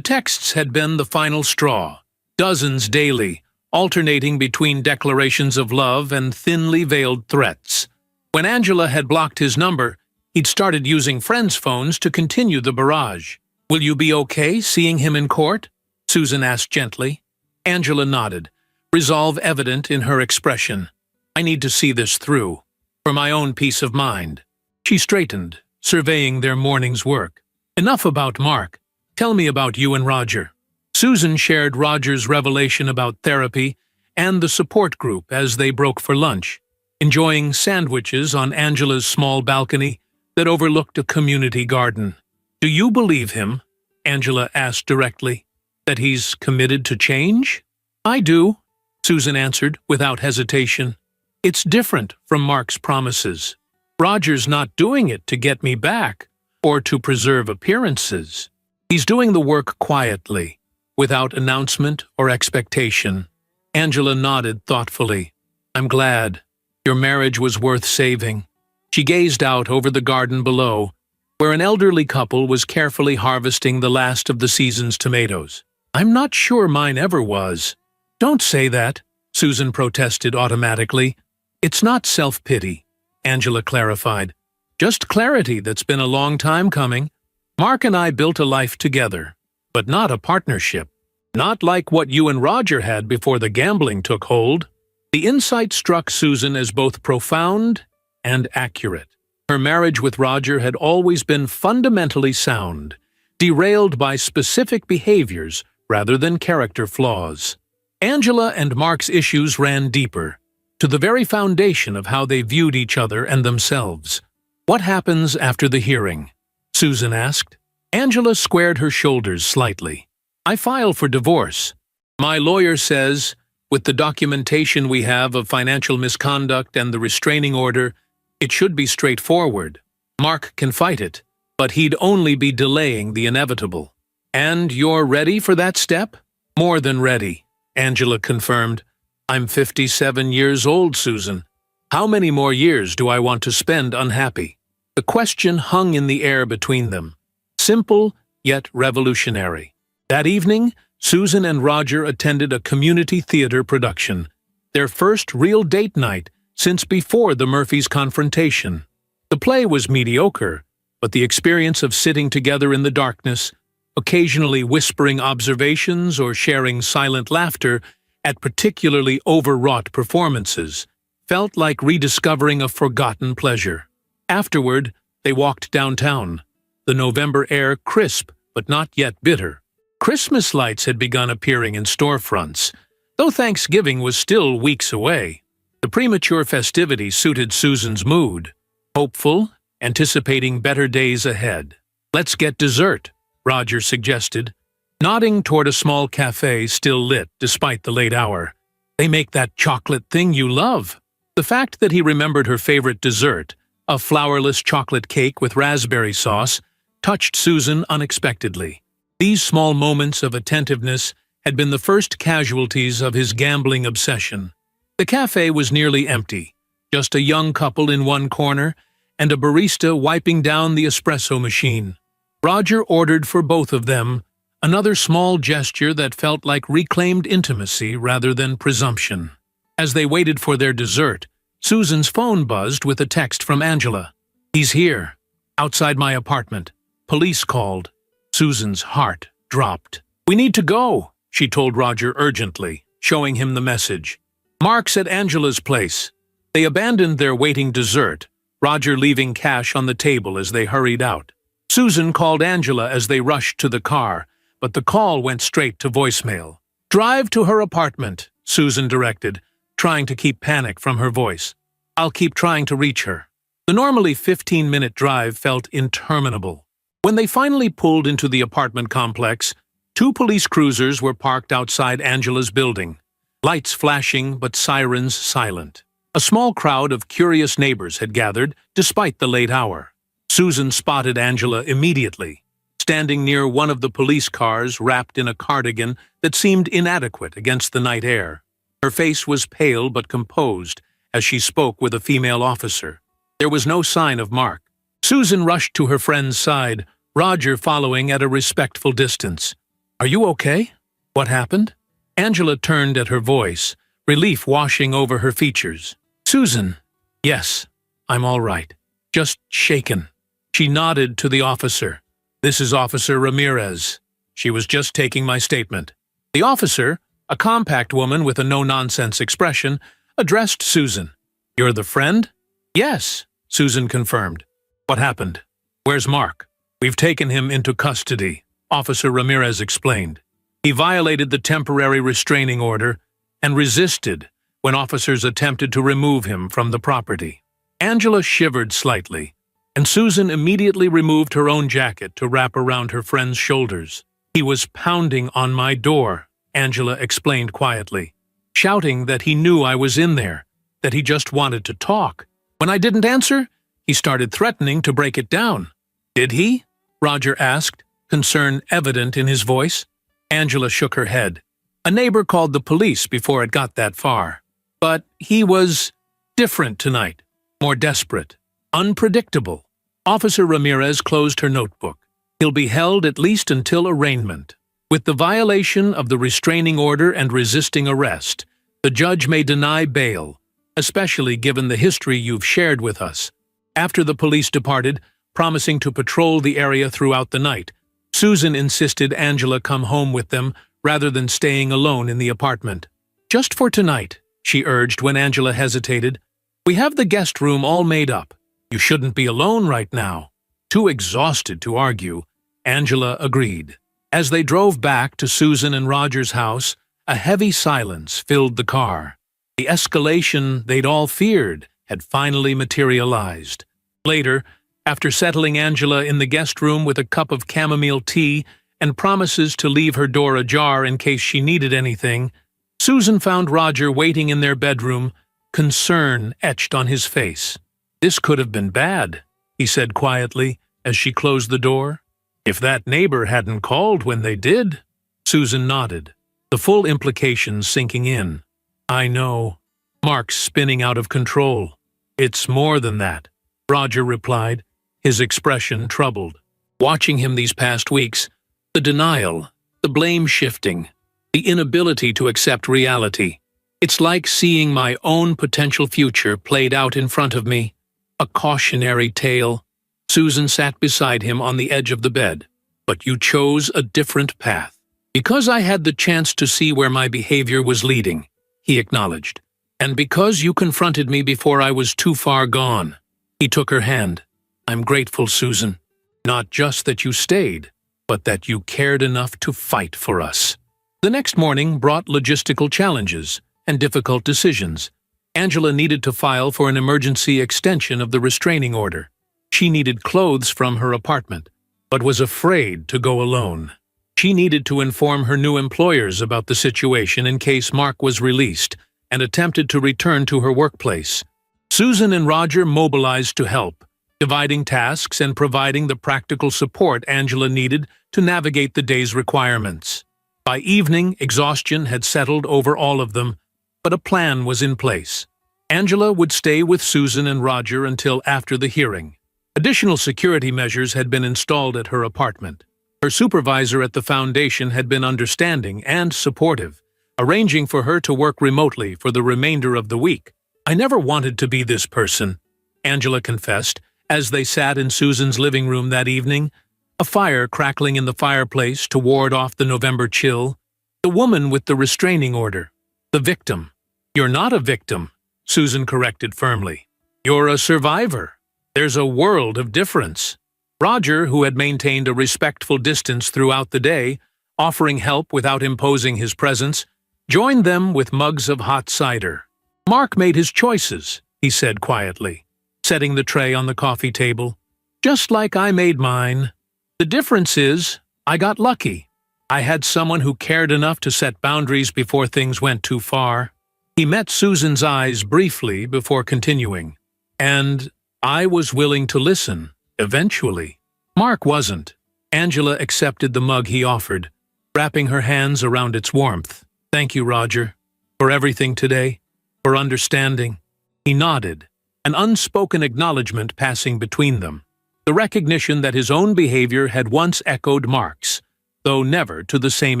texts had been the final straw, dozens daily, alternating between declarations of love and thinly veiled threats. When Angela had blocked his number, he'd started using friends' phones to continue the barrage. "Will you be okay seeing him in court?" Susan asked gently. Angela nodded, resolve evident in her expression. "I need to see this through, for my own peace of mind." She straightened, surveying their morning's work. "Enough about Mark. Tell me about you and Roger." Susan shared Roger's revelation about therapy and the support group as they broke for lunch, enjoying sandwiches on Angela's small balcony that overlooked a community garden. "Do you believe him?" Angela asked directly. "That he's committed to change?" "I do," Susan answered without hesitation. "It's different from Mark's promises. Roger's not doing it to get me back or to preserve appearances. He's doing the work quietly, without announcement or expectation." Angela nodded thoughtfully. "I'm glad. Your marriage was worth saving." She gazed out over the garden below, where an elderly couple was carefully harvesting the last of the season's tomatoes. "I'm not sure mine ever was." "Don't say that," Susan protested automatically. "It's not self-pity," Angela clarified. "Just clarity that's been a long time coming. Mark and I built a life together, but not a partnership. Not like what you and Roger had before the gambling took hold." The insight struck Susan as both profound and accurate. Her marriage with Roger had always been fundamentally sound, derailed by specific behaviors rather than character flaws. Angela and Mark's issues ran deeper, to the very foundation of how they viewed each other and themselves. "What happens after the hearing?" Susan asked. Angela squared her shoulders slightly. "I file for divorce. My lawyer says, with the documentation we have of financial misconduct and the restraining order, it should be straightforward. Mark can fight it, but he'd only be delaying the inevitable." "And you're ready for that step?" "More than ready," Angela confirmed. "I'm 57 years old, Susan. How many more years do I want to spend unhappy?" The question hung in the air between them, simple yet revolutionary. That evening, Susan and Roger attended a community theater production, their first real date night since before the Murphys' confrontation. The play was mediocre, but the experience of sitting together in the darkness, occasionally whispering observations or sharing silent laughter at particularly overwrought performances, felt like rediscovering a forgotten pleasure. Afterward, they walked downtown, the November air crisp but not yet bitter. Christmas lights had begun appearing in storefronts, though Thanksgiving was still weeks away. The premature festivity suited Susan's mood, hopeful, anticipating better days ahead. "Let's get dessert," Roger suggested, nodding toward a small cafe still lit despite the late hour. "They make that chocolate thing you love." The fact that he remembered her favorite dessert, a flourless chocolate cake with raspberry sauce, touched Susan unexpectedly. These small moments of attentiveness had been the first casualties of his gambling obsession. The cafe was nearly empty, just a young couple in one corner and a barista wiping down the espresso machine. Roger ordered for both of them, another small gesture that felt like reclaimed intimacy rather than presumption. As they waited for their dessert, Susan's phone buzzed with a text from Angela. "He's here, outside my apartment. Police called." Susan's heart dropped. "We need to go," she told Roger urgently, showing him the message. "Mark's at Angela's place." They abandoned their waiting dessert, Roger leaving cash on the table as they hurried out. Susan called Angela as they rushed to the car, but the call went straight to voicemail. "Drive to her apartment," Susan directed, trying to keep panic from her voice. "I'll keep trying to reach her." The normally 15-minute drive felt interminable. When they finally pulled into the apartment complex, 2 police cruisers were parked outside Angela's building, lights flashing but sirens silent. A small crowd of curious neighbors had gathered, despite the late hour. Susan spotted Angela immediately, standing near one of the police cars wrapped in a cardigan that seemed inadequate against the night air. Her face was pale but composed as she spoke with a female officer. There was no sign of Mark. Susan rushed to her friend's side, Roger following at a respectful distance. "Are you okay? What happened?" Angela turned at her voice, relief washing over her features. "Susan." "Yes, I'm all right. Just shaken." She nodded to the officer. "This is Officer Ramirez. She was just taking my statement." The officer, a compact woman with a no-nonsense expression, addressed Susan. "You're the friend?" "Yes," Susan confirmed. "What happened? Where's Mark?" "We've taken him into custody," Officer Ramirez explained. "He violated the temporary restraining order and resisted when officers attempted to remove him from the property." Angela shivered slightly, and Susan immediately removed her own jacket to wrap around her friend's shoulders. "He was pounding on my door," Angela explained quietly, "shouting that he knew I was in there, that he just wanted to talk. When I didn't answer, he started threatening to break it down." "Did he?" Roger asked, concern evident in his voice. Angela shook her head. "A neighbor called the police before it got that far. But he was different tonight, more desperate, unpredictable." Officer Ramirez closed her notebook. "He'll be held at least until arraignment. With the violation of the restraining order and resisting arrest, the judge may deny bail, especially given the history you've shared with us." After the police departed, promising to patrol the area throughout the night, Susan insisted Angela come home with them rather than staying alone in the apartment. "Just for tonight," she urged when Angela hesitated. "We have the guest room all made up. You shouldn't be alone right now." Too exhausted to argue, Angela agreed. As they drove back to Susan and Roger's house, a heavy silence filled the car. The escalation they'd all feared had finally materialized. Later, after settling Angela in the guest room with a cup of chamomile tea and promises to leave her door ajar in case she needed anything, Susan found Roger waiting in their bedroom, concern etched on his face. "This could have been bad," he said quietly as she closed the door. "If that neighbor hadn't called when they did." Susan nodded, the full implications sinking in. "I know. Mark's spinning out of control. It's more than that," Roger replied, his expression troubled. "Watching him these past weeks, the denial, the blame-shifting, the inability to accept reality. It's like seeing my own potential future played out in front of me. A cautionary tale." Susan sat beside him on the edge of the bed. "But you chose a different path." "Because I had the chance to see where my behavior was leading," he acknowledged. "And because you confronted me before I was too far gone." He took her hand. "I'm grateful, Susan. Not just that you stayed, but that you cared enough to fight for us." The next morning brought logistical challenges and difficult decisions. Angela needed to file for an emergency extension of the restraining order. She needed clothes from her apartment, but was afraid to go alone. She needed to inform her new employers about the situation in case Mark was released, and attempted to return to her workplace. Susan and Roger mobilized to help, dividing tasks and providing the practical support Angela needed to navigate the day's requirements. By evening, exhaustion had settled over all of them, but a plan was in place. Angela would stay with Susan and Roger until after the hearing. Additional security measures had been installed at her apartment. Her supervisor at the foundation had been understanding and supportive, arranging for her to work remotely for the remainder of the week. "I never wanted to be this person," Angela confessed, as they sat in Susan's living room that evening, a fire crackling in the fireplace to ward off the November chill. "The woman with the restraining order. The victim." "You're not a victim," Susan corrected firmly. "You're a survivor. There's a world of difference." Roger, who had maintained a respectful distance throughout the day, offering help without imposing his presence, joined them with mugs of hot cider. "Mark made his choices," he said quietly, setting the tray on the coffee table. "Just like I made mine. The difference is, I got lucky. I had someone who cared enough to set boundaries before things went too far." He met Susan's eyes briefly before continuing. "And I was willing to listen, eventually." Mark wasn't. Angela accepted the mug he offered, wrapping her hands around its warmth. "Thank you, Roger, for everything today, for understanding." He nodded, an unspoken acknowledgement passing between them, the recognition that his own behavior had once echoed Mark's, though never to the same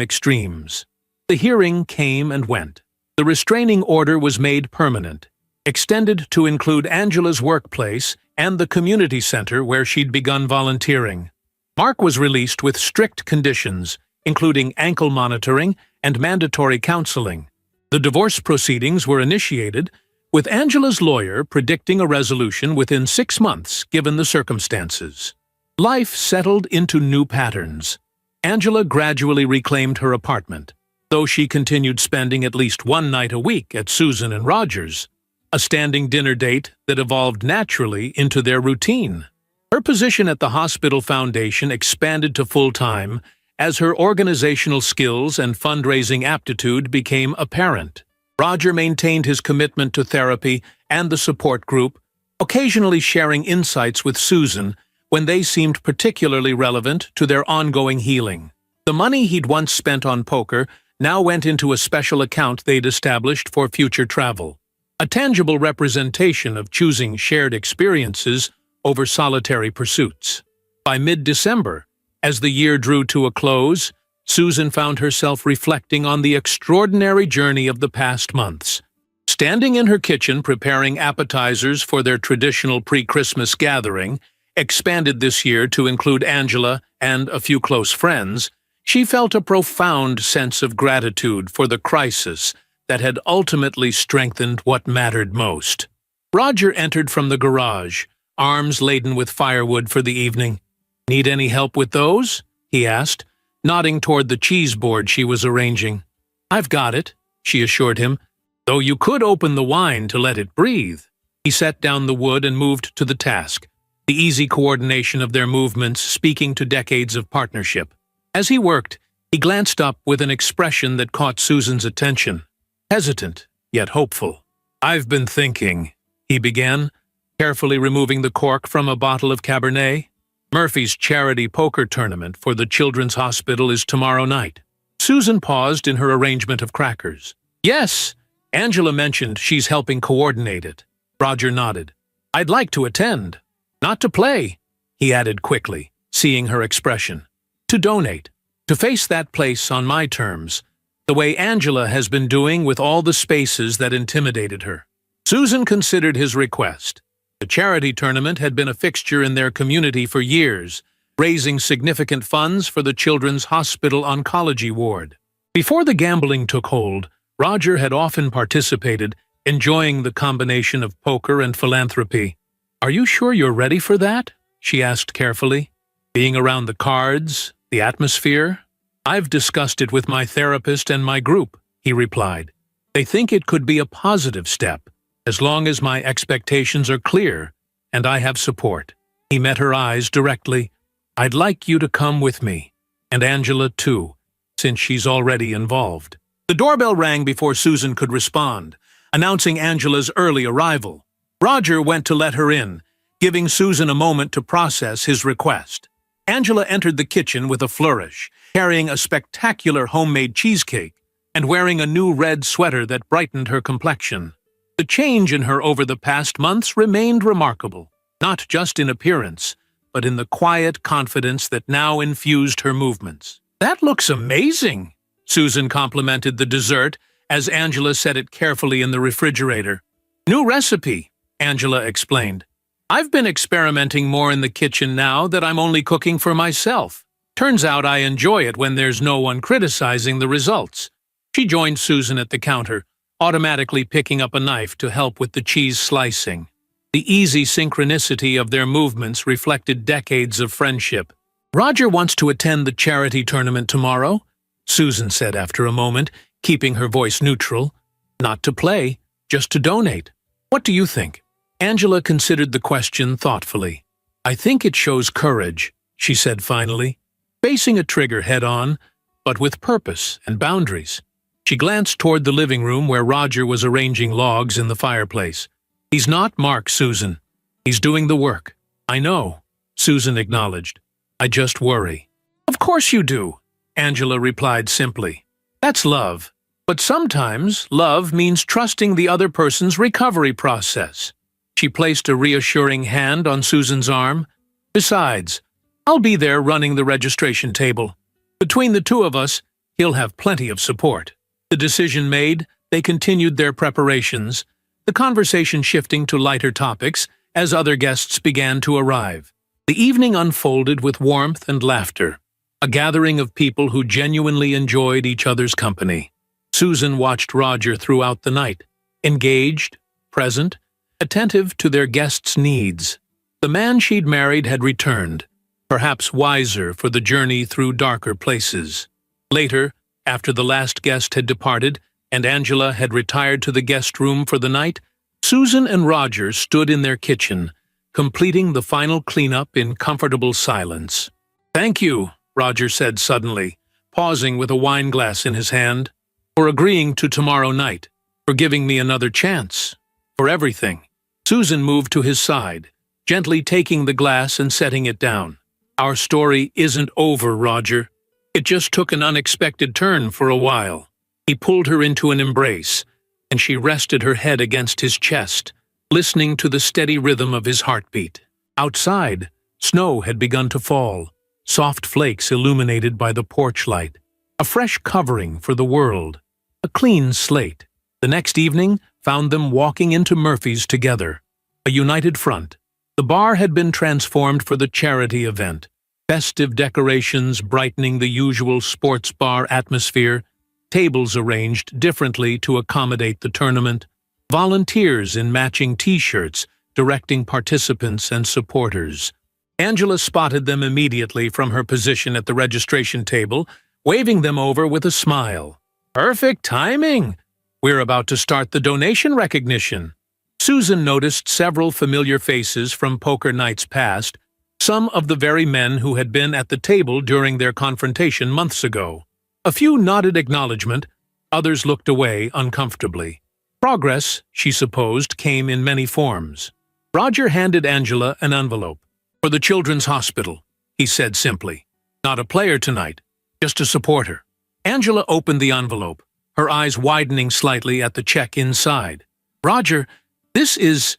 extremes. The hearing came and went. The restraining order was made permanent, extended to include Angela's workplace and the community center where she'd begun volunteering. Mark was released with strict conditions, including ankle monitoring and mandatory counseling. The divorce proceedings were initiated, with Angela's lawyer predicting a resolution within 6 months given the circumstances. Life settled into new patterns. Angela gradually reclaimed her apartment, though she continued spending at least one night a week at Susan and Roger's, a standing dinner date that evolved naturally into their routine. Her position at the hospital foundation expanded to full-time as her organizational skills and fundraising aptitude became apparent. Roger maintained his commitment to therapy and the support group, occasionally sharing insights with Susan when they seemed particularly relevant to their ongoing healing. The money he'd once spent on poker now went into a special account they'd established for future travel, a tangible representation of choosing shared experiences over solitary pursuits. By mid-December, as the year drew to a close, Susan found herself reflecting on the extraordinary journey of the past months. Standing in her kitchen preparing appetizers for their traditional pre-Christmas gathering, expanded this year to include Angela and a few close friends, she felt a profound sense of gratitude for the crisis that had ultimately strengthened what mattered most. Roger entered from the garage, arms laden with firewood for the evening. "Need any help with those?" he asked, nodding toward the cheese board she was arranging. "I've got it," she assured him, "though you could open the wine to let it breathe." He set down the wood and moved to the task, the easy coordination of their movements speaking to decades of partnership. As he worked, he glanced up with an expression that caught Susan's attention, hesitant yet hopeful. "I've been thinking," he began, carefully removing the cork from a bottle of Cabernet. "Murphy's charity poker tournament for the Children's Hospital is tomorrow night." Susan paused in her arrangement of crackers. "Yes, Angela mentioned she's helping coordinate it." Roger nodded. "I'd like to attend. Not to play," he added quickly, seeing her expression. "To donate. To face that place on my terms, the way Angela has been doing with all the spaces that intimidated her." Susan considered his request. The charity tournament had been a fixture in their community for years, raising significant funds for the Children's Hospital Oncology Ward. Before the gambling took hold, Roger had often participated, enjoying the combination of poker and philanthropy. "Are you sure you're ready for that?" she asked carefully. "Being around the cards, the atmosphere?" "I've discussed it with my therapist and my group," he replied. "They think it could be a positive step, as long as my expectations are clear and I have support." He met her eyes directly. "I'd like you to come with me, and Angela too, since she's already involved." The doorbell rang before Susan could respond, announcing Angela's early arrival. Roger went to let her in, giving Susan a moment to process his request. Angela entered the kitchen with a flourish, carrying a spectacular homemade cheesecake and wearing a new red sweater that brightened her complexion. The change in her over the past months remained remarkable, not just in appearance, but in the quiet confidence that now infused her movements. "That looks amazing," Susan complimented the dessert as Angela set it carefully in the refrigerator. "New recipe," Angela explained. "I've been experimenting more in the kitchen now that I'm only cooking for myself. Turns out I enjoy it when there's no one criticizing the results." She joined Susan at the counter, automatically picking up a knife to help with the cheese slicing. The easy synchronicity of their movements reflected decades of friendship. "Roger wants to attend the charity tournament tomorrow," Susan said after a moment, keeping her voice neutral. "Not to play, just to donate. What do you think?" Angela considered the question thoughtfully. "I think it shows courage," she said finally, facing a trigger head-on, but with purpose and boundaries. She glanced toward the living room where Roger was arranging logs in the fireplace. "He's not Mark, Susan. He's doing the work." "I know," Susan acknowledged. "I just worry." "Of course you do," Angela replied simply. "That's love. But sometimes love means trusting the other person's recovery process." She placed a reassuring hand on Susan's arm. "Besides, I'll be there running the registration table. Between the two of us, he'll have plenty of support." The decision made, they continued their preparations, the conversation shifting to lighter topics as other guests began to arrive. The evening unfolded with warmth and laughter, a gathering of people who genuinely enjoyed each other's company. Susan watched Roger throughout the night, engaged, present, attentive to their guests' needs. The man she'd married had returned, perhaps wiser for the journey through darker places. Later, after the last guest had departed and Angela had retired to the guest room for the night, Susan and Roger stood in their kitchen, completing the final cleanup in comfortable silence. "Thank you," Roger said suddenly, pausing with a wine glass in his hand, "for agreeing to tomorrow night, for giving me another chance, for everything." Susan moved to his side, gently taking the glass and setting it down. "Our story isn't over, Roger. It just took an unexpected turn for a while." He pulled her into an embrace, and she rested her head against his chest, listening to the steady rhythm of his heartbeat. Outside, snow had begun to fall, soft flakes illuminated by the porch light, a fresh covering for the world, a clean slate. The next evening found them walking into Murphy's together, a united front. The bar had been transformed for the charity event, festive decorations brightening the usual sports bar atmosphere, tables arranged differently to accommodate the tournament, volunteers in matching T-shirts directing participants and supporters. Angela spotted them immediately from her position at the registration table, waving them over with a smile. "Perfect timing! We're about to start the donation recognition." Susan noticed several familiar faces from poker nights past, some of the very men who had been at the table during their confrontation months ago. A few nodded acknowledgement, others looked away uncomfortably. Progress, she supposed, came in many forms. Roger handed Angela an envelope. "For the Children's Hospital," he said simply. "Not a player tonight, just a supporter." Angela opened the envelope, her eyes widening slightly at the check inside. "Roger, this is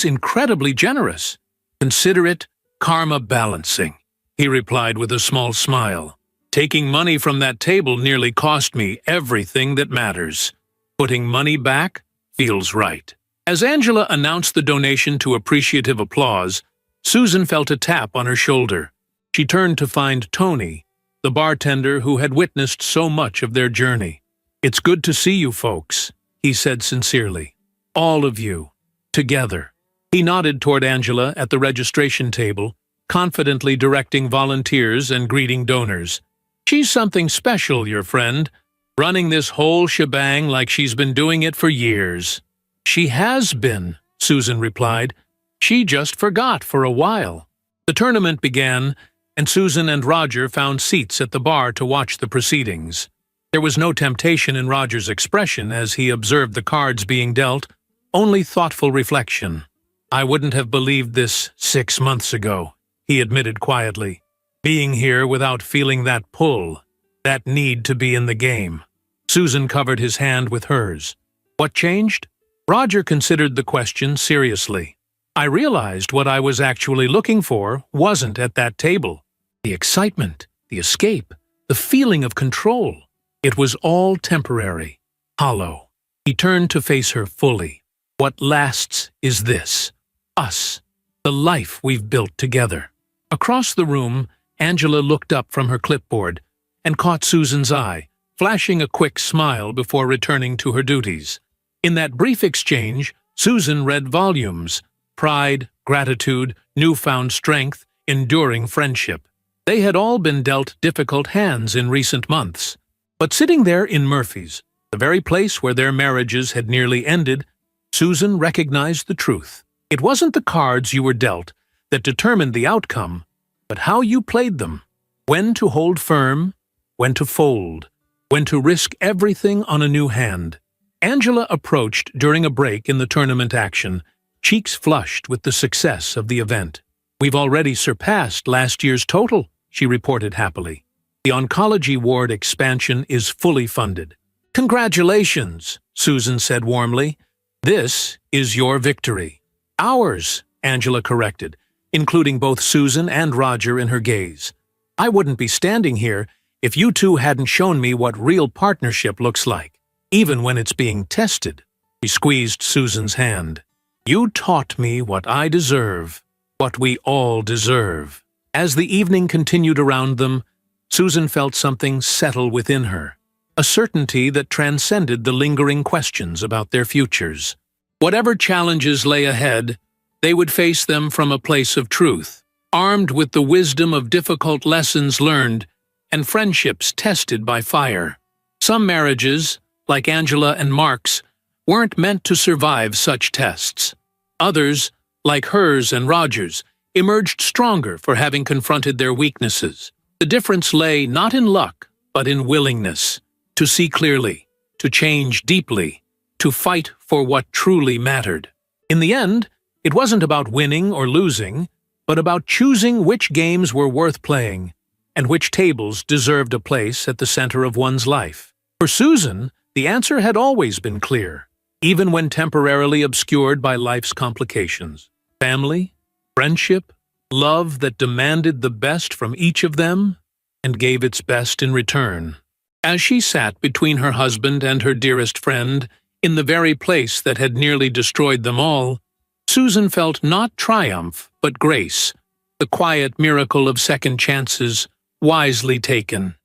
incredibly generous. Consider it karma balancing," he replied with a small smile. "Taking money from that table nearly cost me everything that matters. Putting money back feels right." As Angela announced the donation to appreciative applause, Susan felt a tap on her shoulder. She turned to find Tony, the bartender who had witnessed so much of their journey. "It's good to see you folks," he said sincerely. "All of you, together." He nodded toward Angela at the registration table, confidently directing volunteers and greeting donors. "She's something special, your friend, running this whole shebang like she's been doing it for years." "She has been," Susan replied. "She just forgot for a while." The tournament began, and Susan and Roger found seats at the bar to watch the proceedings. There was no temptation in Roger's expression as he observed the cards being dealt, only thoughtful reflection. "I wouldn't have believed this 6 months ago," he admitted quietly. "Being here without feeling that pull, that need to be in the game." Susan covered his hand with hers. "What changed?" Roger considered the question seriously. "I realized what I was actually looking for wasn't at that table. The excitement, the escape, the feeling of control. It was all temporary, hollow." He turned to face her fully. "What lasts is this. Us. The life we've built together." Across the room, Angela looked up from her clipboard and caught Susan's eye, flashing a quick smile before returning to her duties. In that brief exchange, Susan read volumes: pride, gratitude, newfound strength, enduring friendship. They had all been dealt difficult hands in recent months. But sitting there in Murphy's, the very place where their marriages had nearly ended, Susan recognized the truth. It wasn't the cards you were dealt that determined the outcome, but how you played them. When to hold firm, when to fold, when to risk everything on a new hand. Angela approached during a break in the tournament action, cheeks flushed with the success of the event. "We've already surpassed last year's total," she reported happily. "The oncology ward expansion is fully funded." "Congratulations," Susan said warmly. "This is your victory." Ours, Angela corrected, including both Susan and Roger in her gaze. I wouldn't be standing here if you two hadn't shown me what real partnership looks like, even when it's being tested. He squeezed Susan's hand. You taught me what I deserve, what we all deserve. As the evening continued around them, Susan felt something settle within her, a certainty that transcended the lingering questions about their futures. Whatever challenges lay ahead, they would face them from a place of truth, armed with the wisdom of difficult lessons learned and friendships tested by fire. Some marriages, like Angela and Mark's, weren't meant to survive such tests. Others, like hers and Roger's, emerged stronger for having confronted their weaknesses. The difference lay not in luck, but in willingness to see clearly, to change deeply, to fight for what truly mattered. In the end, it wasn't about winning or losing, but about choosing which games were worth playing and which tables deserved a place at the center of one's life. For Susan, the answer had always been clear, even when temporarily obscured by life's complications. Family, friendship, love that demanded the best from each of them and gave its best in return. As she sat between her husband and her dearest friend, in the very place that had nearly destroyed them all, Susan felt not triumph, but grace, the quiet miracle of second chances, wisely taken.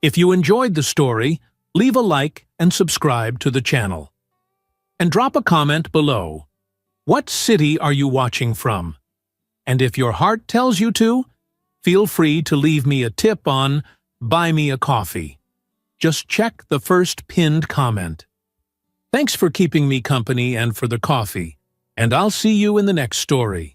If you enjoyed the story, leave a like and subscribe to the channel. And drop a comment below. What city are you watching from? And if your heart tells you to, feel free to leave me a tip on Buy Me a Coffee. Just check the first pinned comment. Thanks for keeping me company and for the coffee, and I'll see you in the next story.